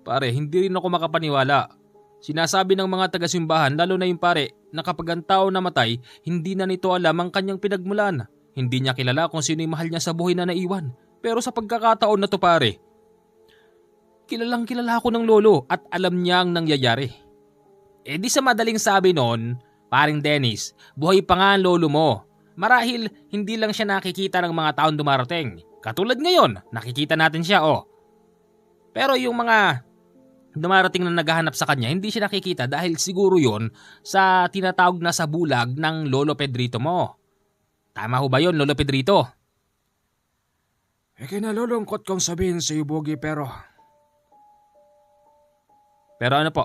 Pare, hindi rin ako makapaniwala. Sinasabi ng mga taga-simbahan, lalo na yung pare, na kapag ang tao namatay, hindi na nito alam ang kanyang pinagmulan. Hindi niya kilala kung sino yung mahal niya sa buhay na naiwan. Pero sa pagkakataon na to, pare, kilalang kilala ako ng lolo at alam niya ang nangyayari. Di sa madaling sabi nun, paring Dennis, buhay pa nga ang lolo mo. Marahil hindi lang siya nakikita ng mga taon dumarating. Katulad ngayon, nakikita natin siya Pero yung mga dumarating na naghahanap sa kanya, hindi siya nakikita dahil siguro yon sa tinatawag na sa bulag ng Lolo Pedrito mo. Tama ho ba yun, Lolo Pedrito? Kinalulungkot kong sabihin sa iyo, Boogie, pero... Pero ano po?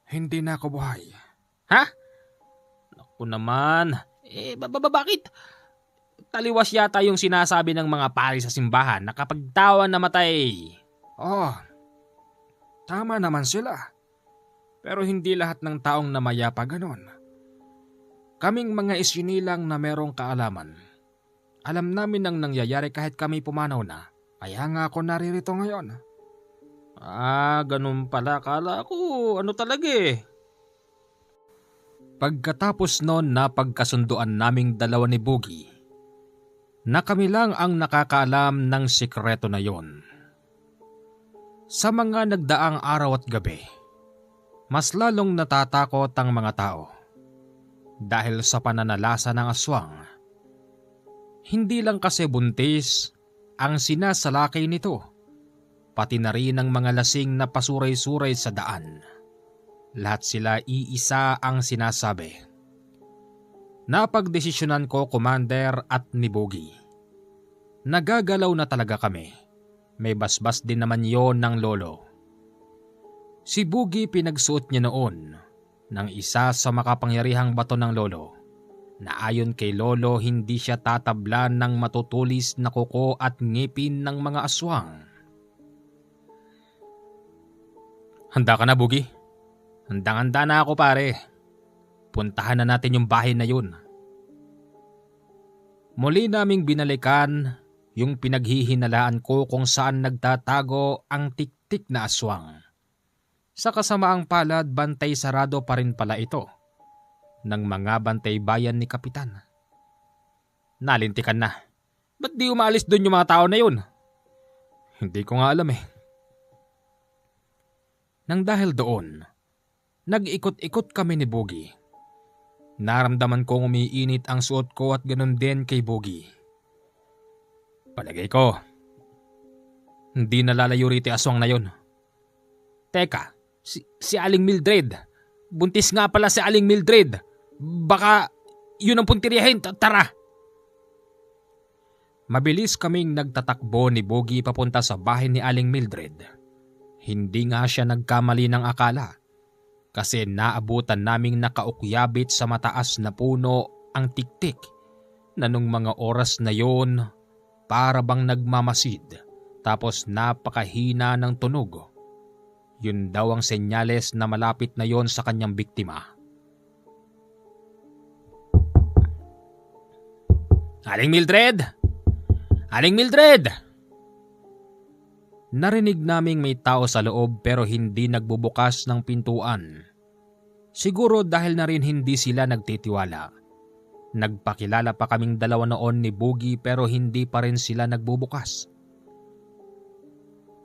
Hindi na ako buhay. Ha? Naku naman. Bakit? Taliwas yata yung sinasabi ng mga pari sa simbahan na kapag tao ang namatay. Tama naman sila. Pero hindi lahat ng taong namayapa ganon. Kaming mga isinilang na merong kaalaman, Alam namin ang nangyayari kahit kami pumanaw na. Kaya nga ako naririto ngayon. Ganun pala. Kala ko ano talaga eh. Pagkatapos noon na pagkasunduan naming dalawa ni Boogie, na kami lang ang nakakaalam ng sikreto na yon. Sa mga nagdaang araw at gabi, mas lalong natatakot ang mga tao dahil sa pananalasa ng aswang. Hindi lang kasi buntis ang sinasalakay nito, pati na rin ang mga lasing na pasuray-suray sa daan. Lahat sila iisa ang sinasabi. Napagdesisyonan ko, Commander at ni Boogie. Nagagalaw na talaga kami. May basbas din naman yon ng lolo. Si Boogie pinagsuot niya noon ng isa sa makapangyarihang bato ng lolo na ayon kay lolo hindi siya tatablan ng matutulis na kuko at ngipin ng mga aswang. Handa ka na, Boogie? Handang-handa na ako, pare. Puntahan na natin yung bahay na yun. Muli naming binalikan yung pinaghihinalaan ko kung saan nagtatago ang tiktik na aswang. Sa kasamaang palad, bantay sarado pa rin pala ito ng mga bantay bayan ni Kapitan. Nalintikan na. Ba't di umalis doon yung mga tao na yun? Hindi ko nga alam eh. Nang dahil doon, nag-ikot-ikot kami ni Boogie. Naramdaman kong umiinit ang suot ko at ganun din kay Boogie. Palagay ko, hindi nalalayo rito aswang na yun. Teka, si Aling Mildred. Buntis nga pala si Aling Mildred. Baka yun ang puntiryahin. Tara! Mabilis kaming nagtatakbo ni Boogie papunta sa bahay ni Aling Mildred. Hindi nga siya nagkamali ng akala. Kasi naabutan naming nakaukyabit sa mataas na puno ang tiktik na nung mga oras na yon para bang nagmamasid tapos napakahina ng tunog. Yun daw ang senyales na malapit na yon sa kanyang biktima. Aling Mildred! Aling Mildred! Narinig naming may tao sa loob pero hindi nagbubukas ng pintuan. Siguro dahil na rin hindi sila nagtitiwala. Nagpakilala pa kaming dalawa noon ni Boogie pero hindi pa rin sila nagbubukas.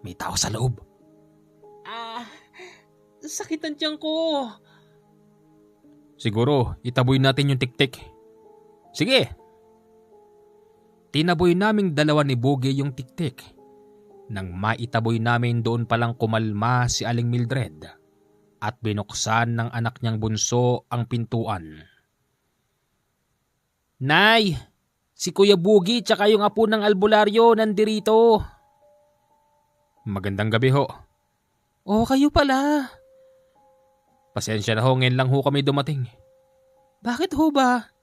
May tao sa loob. Sakit ang tiyan ko. Siguro itaboy natin yung tiktik. Sige. Tinaboy naming dalawa ni Boogie yung tiktik. Nang maitaboy namin doon palang kumalma si Aling Mildred at binuksan ng anak niyang bunso ang pintuan. Nay, si Kuya Boogie tsaka yung apo ng albularyo nandirito. Magandang gabi ho. Kayo pala. Pasensya na ho, ngayon lang ho kami dumating. Bakit ho ba?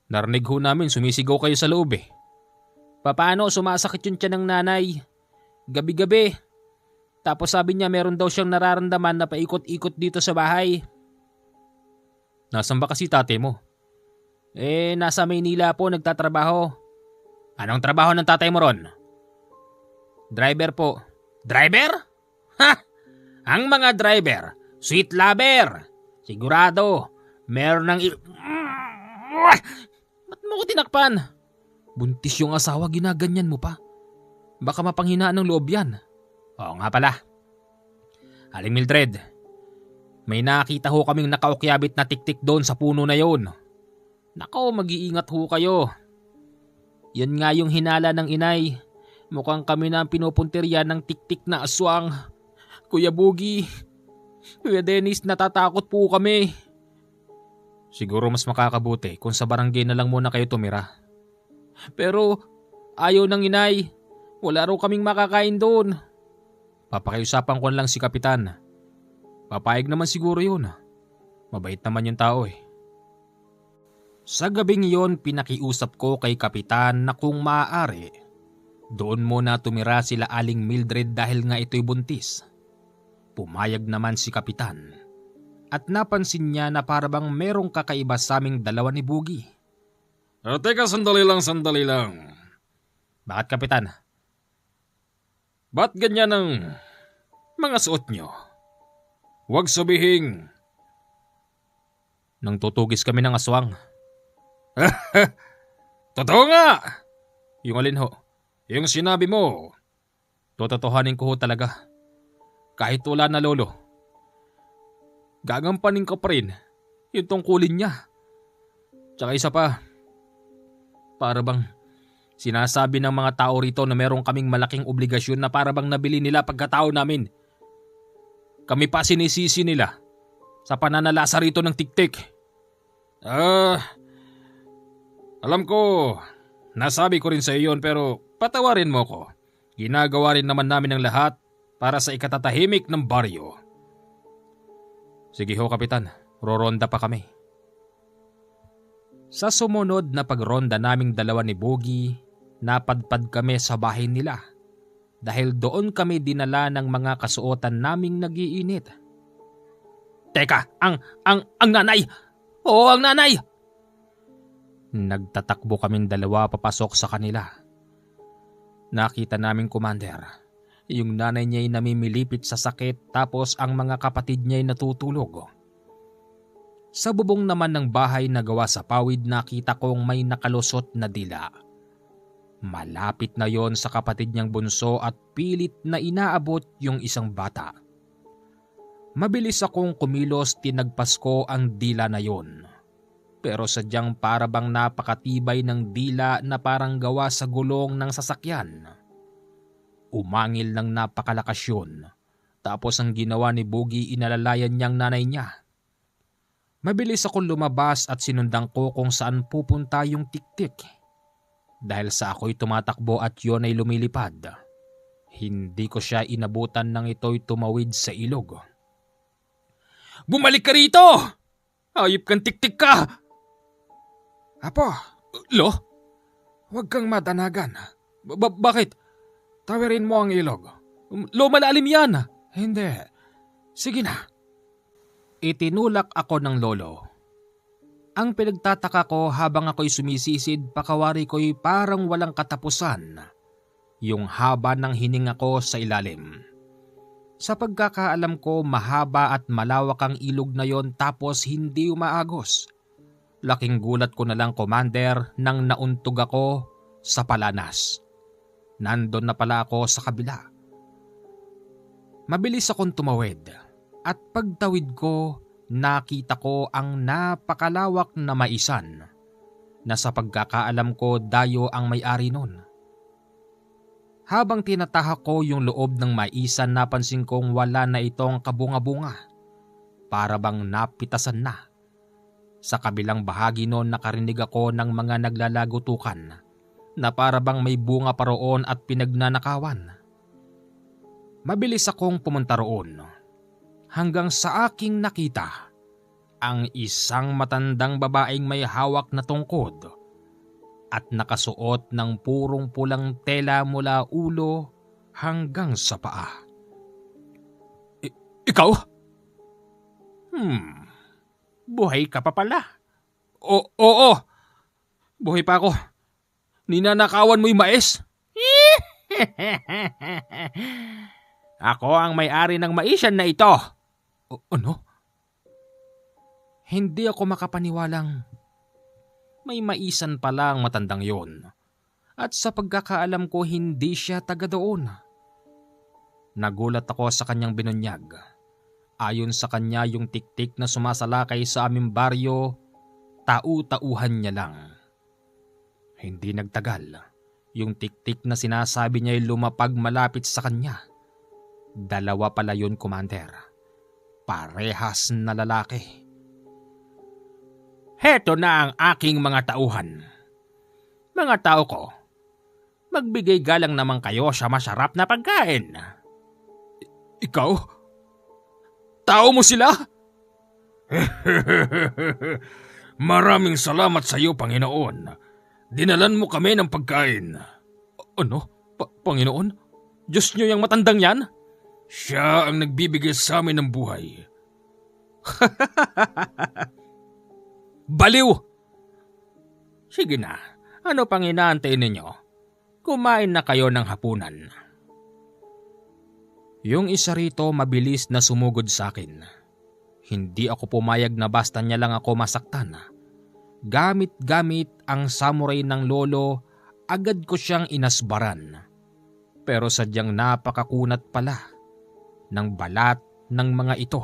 Narinig ho namin sumisigaw kayo sa loob eh. Paano sumasakit yung tiyan ng nanay? Gabi-gabi. Tapos sabi niya meron daw siyang nararamdaman na paikot-ikot dito sa bahay. Nasaan ba kasi tate mo? Nasa Maynila po nagtatrabaho. Anong trabaho ng tatay mo ron? Driver po. Driver? Ha! Ang mga driver, sweet lover. Sigurado, meron ng Ba't mo ko tinakpan? Buntis yung asawa, ginaganyan mo pa. Baka mapanghinaan ng loob yan. Oo nga pala. Aling Mildred, may nakita ho kaming nakaukyabit na tiktik doon sa puno na yon. Nako, mag-iingat ho kayo. Yan nga yung hinala ng inay. Mukhang kami na ang pinupuntirya ng tiktik na aswang. Kuya Boogie, Kuya Dennis, natatakot po kami. Siguro mas makakabuti kung sa barangay na lang muna kayo tumira. Pero ayaw ng inay. Wala raw kaming makakain doon. Papakiusapan ko lang si Kapitan. Papayag naman siguro yun. Mabait naman yung tao eh. Sa gabing yon pinakiusap ko kay Kapitan na kung maaari, doon muna tumira sila Aling Mildred dahil nga ito'y buntis. Pumayag naman si Kapitan. At napansin niya na parabang merong kakaiba sa aming dalawa ni Boogie. Teka, sandali lang. Bakit, Kapitan? Ba't ganyan ang mga suot nyo? Huwag sabihin. Nang tutugis kami ng aswang. Totoo nga! Yung alin ho? Yung sinabi mo. Tototohanin ko ho talaga. Kahit wala na, Lolo. Gagampanin ko pa rin yung tungkulin niya. Tsaka isa pa, para bang sinasabi ng mga tao rito na meron kaming malaking obligasyon na para bang nabili nila pagkatao namin. Kami pa sinisisi nila sa pananalasa rito ng tiktik. Alam ko, nasabi ko rin sa iyon pero patawarin mo ko. Ginagawa rin naman namin ang lahat para sa ikatatahimik ng baryo. Sige ho, Kapitan. Roronda pa kami. Sa sumunod na pagronda naming dalawa ni Bogie, napadpad kami sa bahay nila dahil doon kami dinala ng mga kasuotan naming nagiinit. Teka, ang nanay! Oo, ang nanay! Nagtatakbo kaming dalawa papasok sa kanila. Nakita naming, Commander, yung nanay niya'y namimilipit sa sakit tapos ang mga kapatid niya'y natutulog. Sa bubong naman ng bahay na gawa sa pawid nakita kong may nakalusot na dila. Malapit na yon sa kapatid niyang bunso at pilit na inaabot yung isang bata. Mabilis akong kumilos, tinagpas ko ang dila na yon. Pero sadyang para bang napakatibay ng dila na parang gawa sa gulong ng sasakyan. Umangil ng napakalakas yun. Tapos ang ginawa ni Bogie, inalalayan niyang nanay niya. Mabilis akong lumabas at sinundan ko kung saan pupunta yung tiktik. Dahil sa ako'y tumatakbo at yun ay lumilipad, hindi ko siya inabutan nang ito'y tumawid sa ilog. Bumalik ka rito! Ayop kang tiktik ka! Apo, Lo? huwag kang madanagan. Bakit? Tawirin mo ang ilog. Lo, malalim yan! Hindi. Sige na. Itinulak ako ng lolo. Ang pinagtataka ko habang ako'y sumisisid, pakawari ko'y parang walang katapusan. Yung haba ng hininga ko sa ilalim. Sa pagkakaalam ko, mahaba at malawak ang ilog na yon tapos hindi umaagos. Laking gulat ko na lang, Commander, nang nauntog ako sa palanas. Nandun na pala ako sa kabila. Mabilis akong tumawid. At pagtawid ko, nakita ko ang napakalawak na maisan na sa pagkakaalam ko dayo ang may-ari nun. Habang tinatahak ko yung loob ng maisan, napansin kong wala na itong kabunga-bunga. Para bang napitasan na. Sa kabilang bahagi nun nakarinig ako ng mga naglalagutukan na para bang may bunga pa roon at pinagnanakawan. Mabilis akong pumunta roon. Hanggang sa aking nakita ang isang matandang babaeng may hawak na tungkod at nakasuot ng purong pulang tela mula ulo hanggang sa paa. Ikaw? Buhay ka pa pala. Oo. Buhay pa ako. Ninanakawan mo yung mais? Ako ang may-ari ng maisan na ito. Ano? Hindi ako makapaniwalang may maisan pala ang matandang yon. At sa pagkakaalam ko, hindi siya taga doon. Nagulat ako sa kanyang binunyag. Ayon sa kanya, yung tiktik na sumasalakay sa aming baryo, tau-tauhan niya lang. Hindi nagtagal. Yung tiktik na sinasabi niya ay lumapag malapit sa kanya. Dalawa pala yun, Commander. Parehas na lalaki. Heto na ang aking mga tauhan. Mga tao ko, magbigay galang naman kayo sa masarap na pagkain. Ikaw? Tao mo sila? Maraming salamat sa iyo, Panginoon. Dinalan mo kami ng pagkain. Ano? Panginoon? Diyos niyo yung matandang yan? Siya ang nagbibigay sa amin ng buhay. Baliw! Sige na, ano pang inaantay ninyo? Kumain na kayo ng hapunan. Yung isa rito mabilis na sumugod sa akin. Hindi ako pumayag na basta niya lang ako masaktan. Gamit-gamit ang samurai ng lolo, agad ko siyang inasbaran. Pero sadyang napakakunat pala ng balat ng mga ito.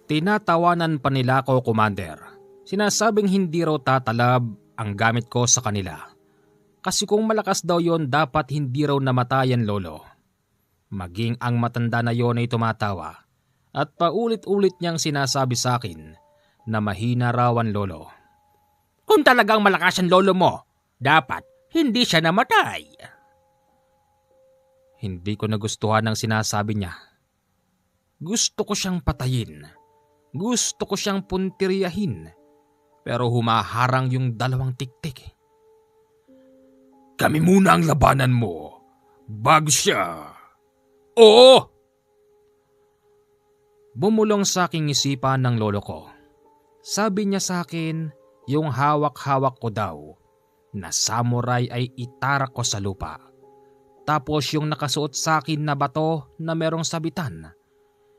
Tinatawanan pa nila ako, Commander. Sinasabing hindi raw tatalab ang gamit ko sa kanila. Kasi kung malakas daw yon, dapat hindi raw namatayan, lolo. Maging ang matanda na yon ay tumatawa at paulit-ulit niyang sinasabi sa akin na mahina raw ang lolo. Kung talagang malakas ang lolo mo, dapat hindi siya namatay. Hindi ko nagustuhan ang sinasabi niya. Gusto ko siyang patayin. Gusto ko siyang puntiryahin. Pero humaharang yung dalawang tiktik. Kami muna ang labanan mo, bago siya. Oo! Bumulong sa aking isipan ng lolo ko. Sabi niya sa akin, yung hawak-hawak ko daw na samurai ay itarak ko sa lupa. Tapos yung nakasuot sa akin na bato na merong sabitan,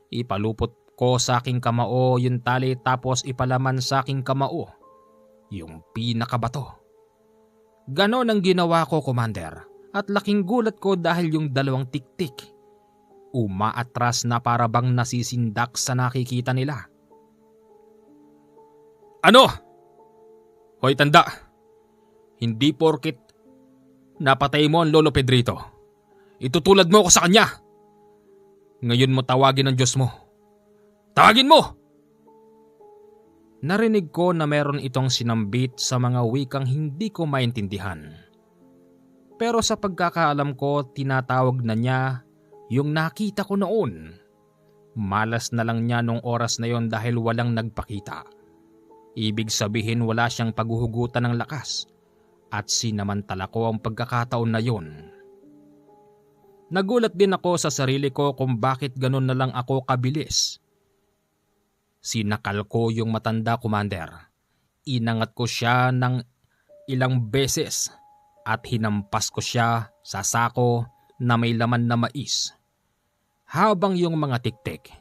ipalupot ko sa aking kamao yung tali tapos ipalaman sa aking kamao yung pinakabato. Ganon ang ginawa ko, Commander, at laking gulat ko dahil yung dalawang tiktik umaatras na para bang nasisindak sa nakikita nila. Ano? Hoy tanda, hindi porkit napatay mo ang Lolo Pedrito, itutulad mo ako sa kanya. Ngayon mo tawagin ang Diyos mo. Tawagin mo! Narinig ko na meron itong sinambit sa mga wikang hindi ko maintindihan. Pero sa pagkakaalam ko, tinatawag na niya yung nakita ko noon. Malas na lang niya nung oras na yon dahil walang nagpakita. Ibig sabihin wala siyang paghuhugutan ng lakas at sinamantala ko ang pagkakataon na yon. Nagulat din ako sa sarili ko kung bakit ganun na lang ako kabilis. Sinakal ko yung matanda, Commander. Inangat ko siya ng ilang beses at hinampas ko siya sa sako na may laman na mais. Habang yung mga tiktik,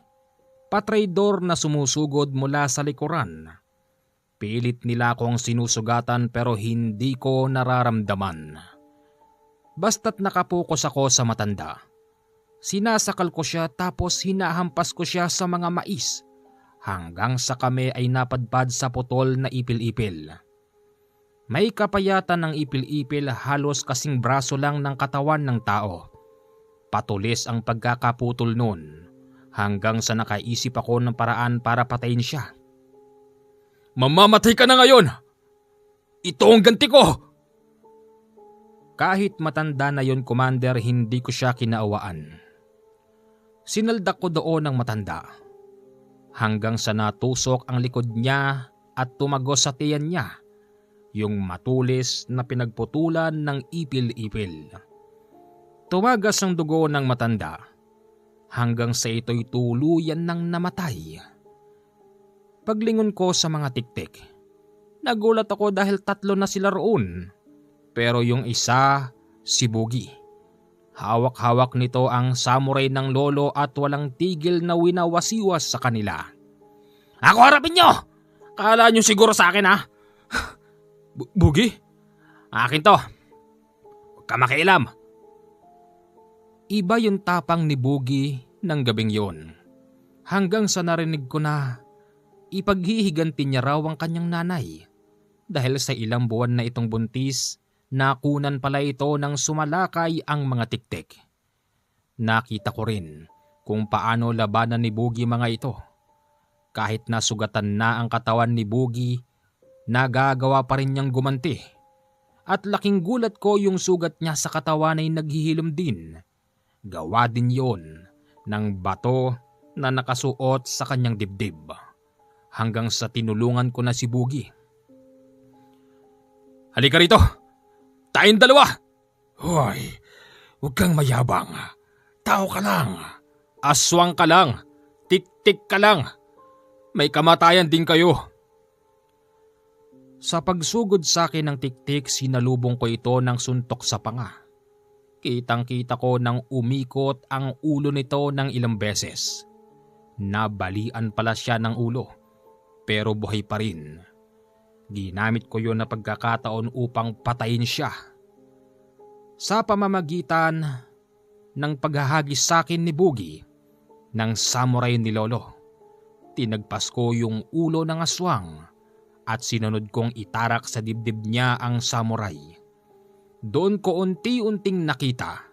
patraydor na sumusugod mula sa likuran. Pilit nila akong sinusugatan pero hindi ko nararamdaman. Basta't nakapokus ako sa matanda. Sinasakal ko siya tapos hinahampas ko siya sa mga mais hanggang sa kami ay napadpad sa putol na ipil-ipil. May kapayatan ng ipil-ipil halos kasing braso lang ng katawan ng tao. Patulis ang pagkakaputol noon hanggang sa nakaisip ako ng paraan para patayin siya. Mamamatay ka na ngayon! Ito ang ganti ko! Kahit matanda na yon, Commander, hindi ko siya kinaawaan. Sinaldak ko doon ng matanda hanggang sa natusok ang likod niya at tumagos sa tiyan niya yung matulis na pinagputulan ng ipil-ipil. Tumagas ang dugo ng matanda hanggang sa ito'y tuluyan ng namatay. Paglingon ko sa mga tiktik, nagulat ako dahil 3 na sila roon. Pero yung isa, si Bugi. Hawak-hawak nito ang samurai ng lolo at walang tigil na winawasiwas sa kanila. Ako harapin nyo! Kala nyo siguro sa akin ha? Bugi? Akin to. Huwag ka makialam. Iba yung tapang ni Bugi ng gabing yon. Hanggang sa narinig ko na ipaghihiganti niya raw ang kanyang nanay. Dahil sa ilang buwan na itong buntis, nakunan pala ito ng sumalakay ang mga tiktik. Nakita ko rin kung paano labanan ni Bugi mga ito. Kahit nasugatan na ang katawan ni Bugi, nagagawa pa rin niyang gumanti. At laking gulat ko yung sugat niya sa katawan ay naghihilom din. Gawa din yon ng bato na nakasuot sa kanyang dibdib. Hanggang sa tinulungan ko na si Bugi. Halika rito! Tayong dalawa! Hoy, huwag kang mayabang. Tao ka lang. Aswang ka lang. Tik-tik ka lang. May kamatayan din kayo. Sa pagsugod sa akin ng tiktik, sinalubong ko ito ng suntok sa panga. Kitang-kita ko nang umikot ang ulo nito ng ilang beses. Nabalian pala siya ng ulo, pero buhay pa rin. Ginamit ko yun na pagkakataon upang patayin siya. Sa pamamagitan ng paghahagis sa akin ni Boogie ng samurai ni Lolo, tinagpas ko yung ulo ng aswang at sinunod kong itarak sa dibdib niya ang samurai. Doon ko unti-unting nakita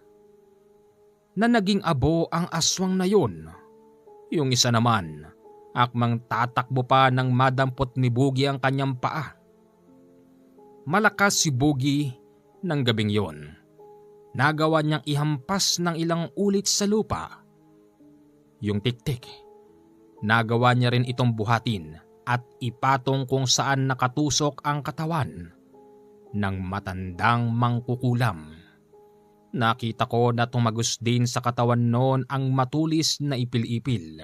na naging abo ang aswang na yun. Yung isa naman, akmang tatakbo pa nang madampot ni Boogie ang kanyang paa. Malakas si Boogie ng gabing yon. Nagawa niyang ihampas ng ilang ulit sa lupa yung tiktik. Nagawa niya rin itong buhatin at ipatong kung saan nakatusok ang katawan ng matandang mangkukulam. Nakita ko na tumagos din sa katawan noon ang matulis na ipil-ipil.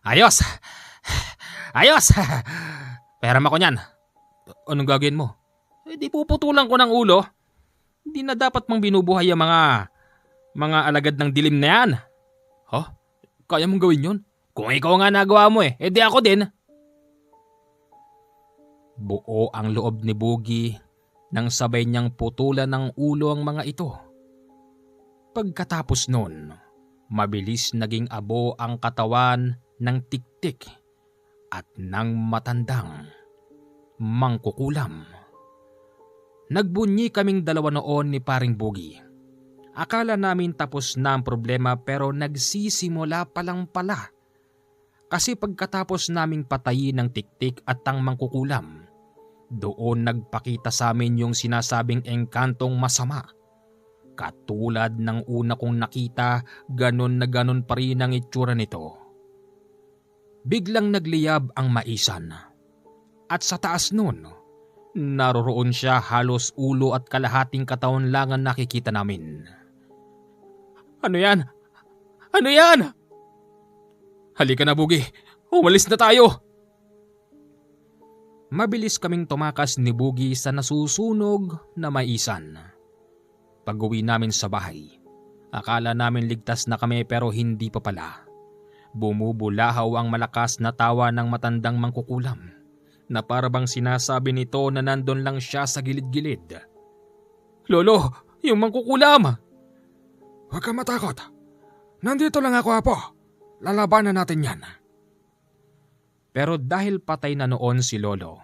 Ayos! Ayos! Pera ko niyan. Anong gagawin mo? Di puputulan ko ng ulo. Di na dapat mang binubuhay ang mga alagad ng dilim na yan. Huh? Kaya mong gawin yun? Kung ikaw nga nagawa mo edi ako din. Buo ang loob ni Boogie nang sabay niyang putulan ng ulo ang mga ito. Pagkatapos nun, mabilis naging abo ang katawan ng tiktik at ng matandang mangkukulam. Nagbunyi kaming dalawa noon ni paring Boogie. Akala namin tapos na ang problema pero nagsisimula pa lang pala. Kasi pagkatapos naming patayin ng tiktik at ang mangkukulam, doon nagpakita sa amin yung sinasabing engkantong masama. Katulad ng una kong nakita, ganon na ganon pa rin ang itsura nito. Biglang nagliyab ang maisan. At sa taas nun, naroroon siya, halos ulo at kalahating katawan lang ang nakikita namin. Ano yan? Ano yan? Halika na, Boogie. Umalis na tayo. Mabilis kaming tumakas ni Boogie sa nasusunog na maisan. Pag-uwi namin sa bahay, akala namin ligtas na kami pero hindi pa pala. Bumubulahaw ang malakas na tawa ng matandang mangkukulam na parabang sinasabi nito na nandun lang siya sa gilid-gilid. Lolo, yung mangkukulam! Huwag ka matakot. Nandito lang ako, Apo. Lalabanan natin yan. Pero dahil patay na noon si Lolo,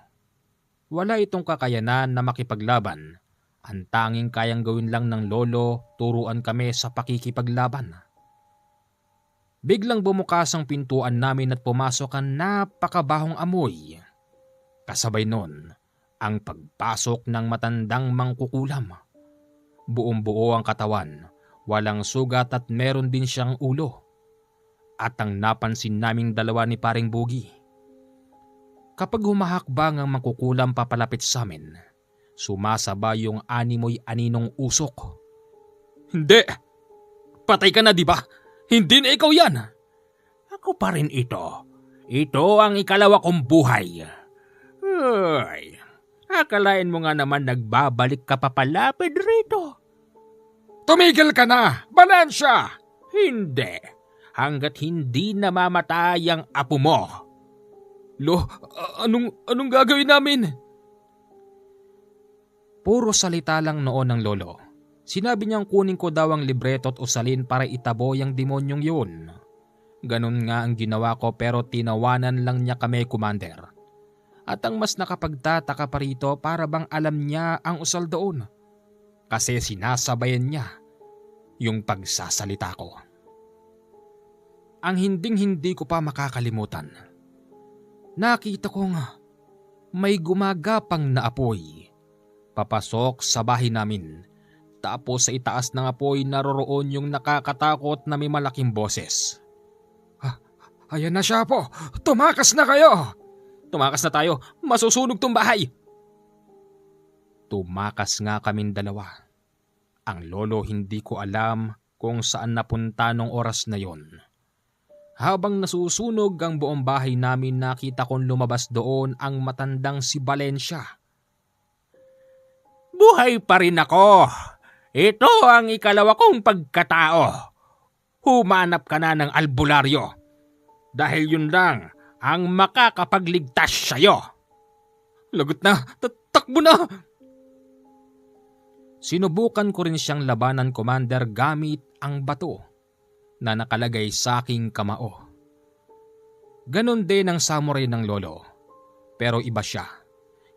wala itong kakayanan na makipaglaban. Ang tanging kayang gawin lang ng Lolo, turuan kami sa pakikipaglaban. Biglang bumukas ang pintuan namin at pumasok ang napakabahong amoy. Kasabay nun, ang pagpasok ng matandang mangkukulam. Buong-buo ang katawan, walang sugat at meron din siyang ulo. At ang napansin naming dalawa ni paring Boogie. Kapag humahakbang ang mangkukulam papalapit sa amin, sumasaba yung animoy aninong usok. Hindi! Patay ka na, di ba? Hindi na ikaw yan! Ako pa rin ito. Ito ang ikalawa kong buhay. Ay, akalain mo nga naman nagbabalik ka papalapit rito. Tumigil ka na! Balansya! Hindi. Hanggat hindi namamatay ang apo mo. Lo, anong gagawin namin? Puro salita lang noon ng Lolo. Sinabi niyang kunin ko daw ang libreto at usalin para itabo yung demonyong yun. Ganun nga ang ginawa ko pero tinawanan lang niya kami, Commander. At ang mas nakapagtataka pa rito, para bang alam niya ang usal doon. Kasi sinasabayan niya yung pagsasalita ko. Ang hinding-hindi ko pa makakalimutan. Nakita kong may gumagapang na apoy. Papasok sa bahay namin. Tapos sa itaas ng apoy naroroon yung nakakatakot na may malaking boses. Ayan na siya, Apo. Tumakas na kayo! Tumakas na tayo. Masusunog tong bahay. Tumakas nga kaming dalawa. Ang Lolo hindi ko alam kung saan napunta nung oras na yon. Habang nasusunog ang buong bahay namin, nakita kong lumabas doon ang matandang si Valencia. Buhay pa rin ako. Ito ang ikalawa kong pagkatao. Humanap ka na ng albularyo. Dahil yun lang ang makakapagligtas sa'yo. Lagot na! Takbo na! Sinubukan ko rin siyang labanan, Commander, gamit ang bato na nakalagay sa aking kamao. Ganon din ang samurai ng lolo. Pero iba siya.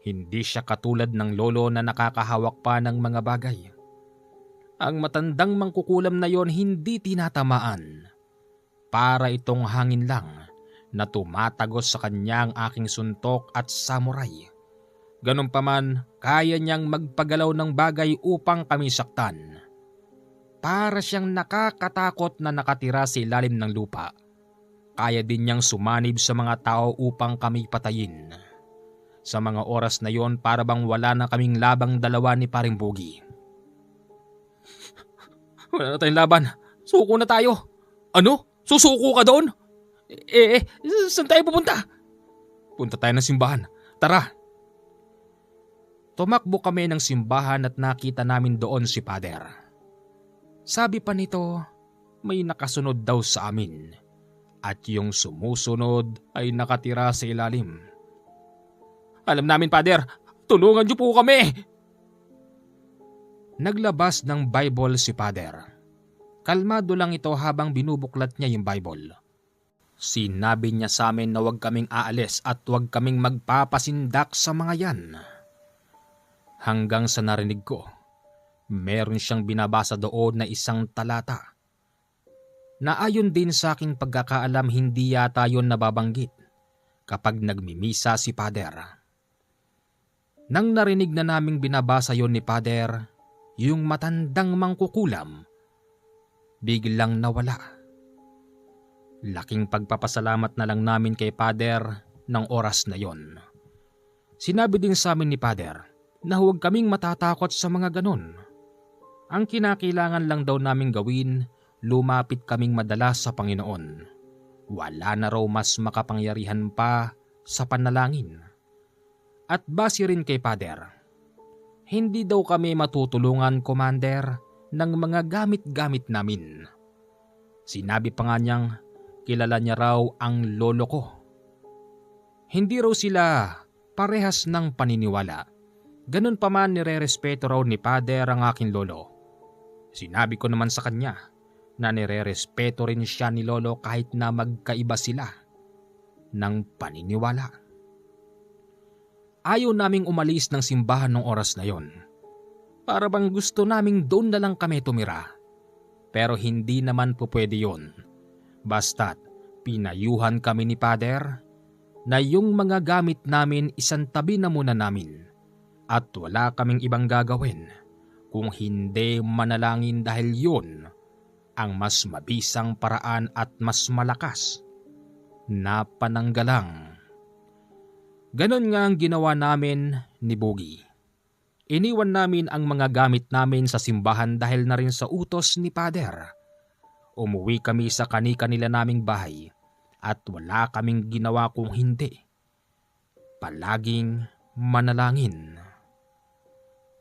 Hindi siya katulad ng lolo na nakakahawak pa ng mga bagay. Ang matandang mangkukulam na yon hindi tinatamaan. Para itong hangin lang na tumatagos sa kanya ang aking suntok at samurai. Ganun pa man, kaya niyang magpagalaw ng bagay upang kami saktan. Para siyang nakakatakot na nakatira sa ilalim ng lupa. Kaya din niyang sumanib sa mga tao upang kami patayin. Sa mga oras na yon, para bang wala na kaming labang dalawa ni Paring Bogie. Wala na tayong laban. Suko na tayo. Ano? Susuko ka doon? Saan tayo pupunta? Punta tayo ng simbahan. Tara. Tumakbo kami ng simbahan at nakita namin doon si Pader. Sabi pa nito, may nakasunod daw sa amin. At yung sumusunod ay nakatira sa ilalim. Alam namin, Pader. Tulungan niyo po kami. Naglabas ng Bible si Pader. Kalmado lang ito habang binubuklat niya yung Bible. Sinabi niya sa amin na huwag kaming aalis at huwag kaming magpapasindak sa mga yan. Hanggang sa narinig ko, meron siyang binabasa doon na isang talata. Na ayon din sa aking pagkakaalam, hindi yata yon nababanggit kapag nagmimisa si Pader. Nang narinig na naming binabasa yon ni Pader, yung matandang mangkukulam, biglang nawala. Laking pagpapasalamat na lang namin kay Pader ng oras na yon. Sinabi din sa amin ni Pader na huwag kaming matatakot sa mga ganon. Ang kinakailangan lang daw naming gawin, lumapit kaming madalas sa Panginoon. Wala na raw mas makapangyarihan pa sa panalangin. At base rin kay Pader, hindi daw kami matutulungan, Commander, ng mga gamit-gamit namin. Sinabi pa nga niyang kilala niya raw ang lolo ko. Hindi raw sila parehas ng paniniwala. Ganun pa man, nire-respeto raw ni Pader ang aking lolo. Sinabi ko naman sa kanya na nire-respeto rin siya ni lolo kahit na magkaiba sila ng paniniwala. Ayaw naming umalis ng simbahan ng oras na yon. Para bang gusto naming doon na lang kami tumira. Pero hindi naman po pwede yon. Basta't pinayuhan kami ni Pader na yung mga gamit namin isantabi na muna namin at wala kaming ibang gagawin kung hindi manalangin dahil yun ang mas mabisang paraan at mas malakas na pananggalang. Ganon nga ang ginawa namin ni Bogie. Iniwan namin ang mga gamit namin sa simbahan dahil na rin sa utos ni Pader. Umuwi kami sa kani-kanila naming bahay at wala kaming ginawa kung hindi palaging manalangin.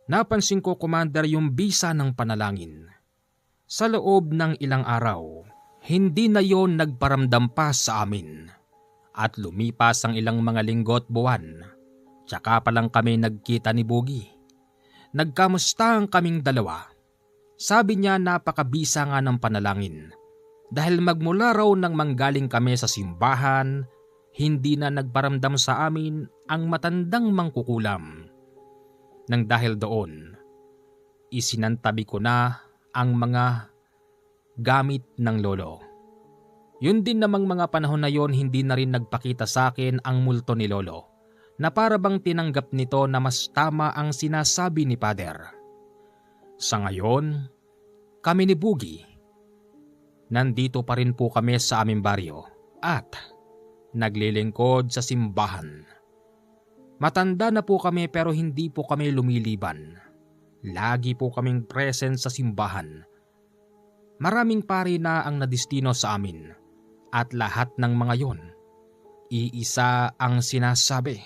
Napansin ko, Commander, yung bisa ng panalangin. Sa loob ng ilang araw, hindi na yon nagparamdam pa sa amin. At lumipas ang ilang mga linggo at buwan, tsaka pa lang kami nagkita ni Bogie. Nagkamustahan kaming dalawa. Sabi niya napakabisa nga ng panalangin. Dahil magmula raw nang manggaling kami sa simbahan, hindi na nagparamdam sa amin ang matandang mangkukulam. Nang dahil doon, isinantabi ko na ang mga gamit ng lolo. Yun din namang mga panahon na yon, hindi na rin nagpakita sa akin ang multo ni lolo na para bang tinanggap nito na mas tama ang sinasabi ni Pader. Sa ngayon, kami ni Bogie, nandito pa rin po kami sa aming baryo at naglilingkod sa simbahan. Matanda na po kami pero hindi po kami lumiliban. Lagi po kaming present sa simbahan. Maraming pari na ang nadistino sa amin At lahat ng mga yon, iisa ang sinasabi.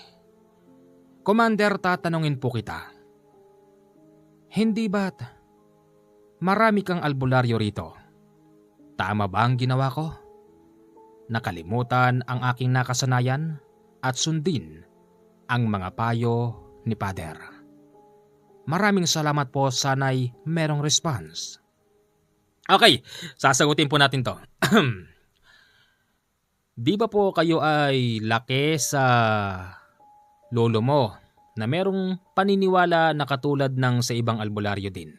Commander, tatanungin po kita. Hindi ba't marami kang albularyo rito? Tama ba ang ginawa ko? Nakalimutan ang aking nakasanayan at sundin ang mga payo ni Pader. Maraming salamat po, sana'y merong response. Okay, sasagutin po natin to. Di ba po kayo ay laki sa lolo mo na merong paniniwala na katulad ng sa ibang albularyo din?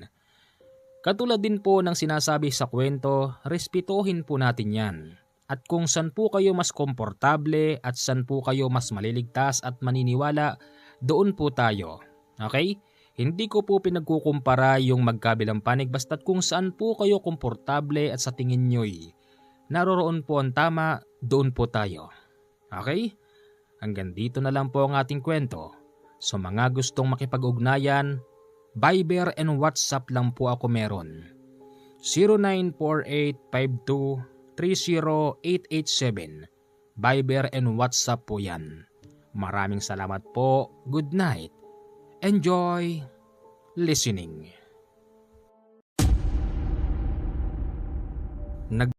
Katulad din po ng sinasabi sa kwento, respetuhin po natin yan. At kung saan po kayo mas komportable at saan po kayo mas maliligtas at maniniwala, doon po tayo. Okay? Hindi ko po pinagkukumpara yung magkabilang panig basta't kung saan po kayo komportable at sa tingin nyo'y naroroon po ang tama, doon po tayo. Okay? Hanggang dito na lang po ang ating kwento. So mga gustong makipag-ugnayan, Viber and WhatsApp lang po ako meron. 094852308887. Viber and WhatsApp po yan. Maraming salamat po. Good night. Enjoy listening.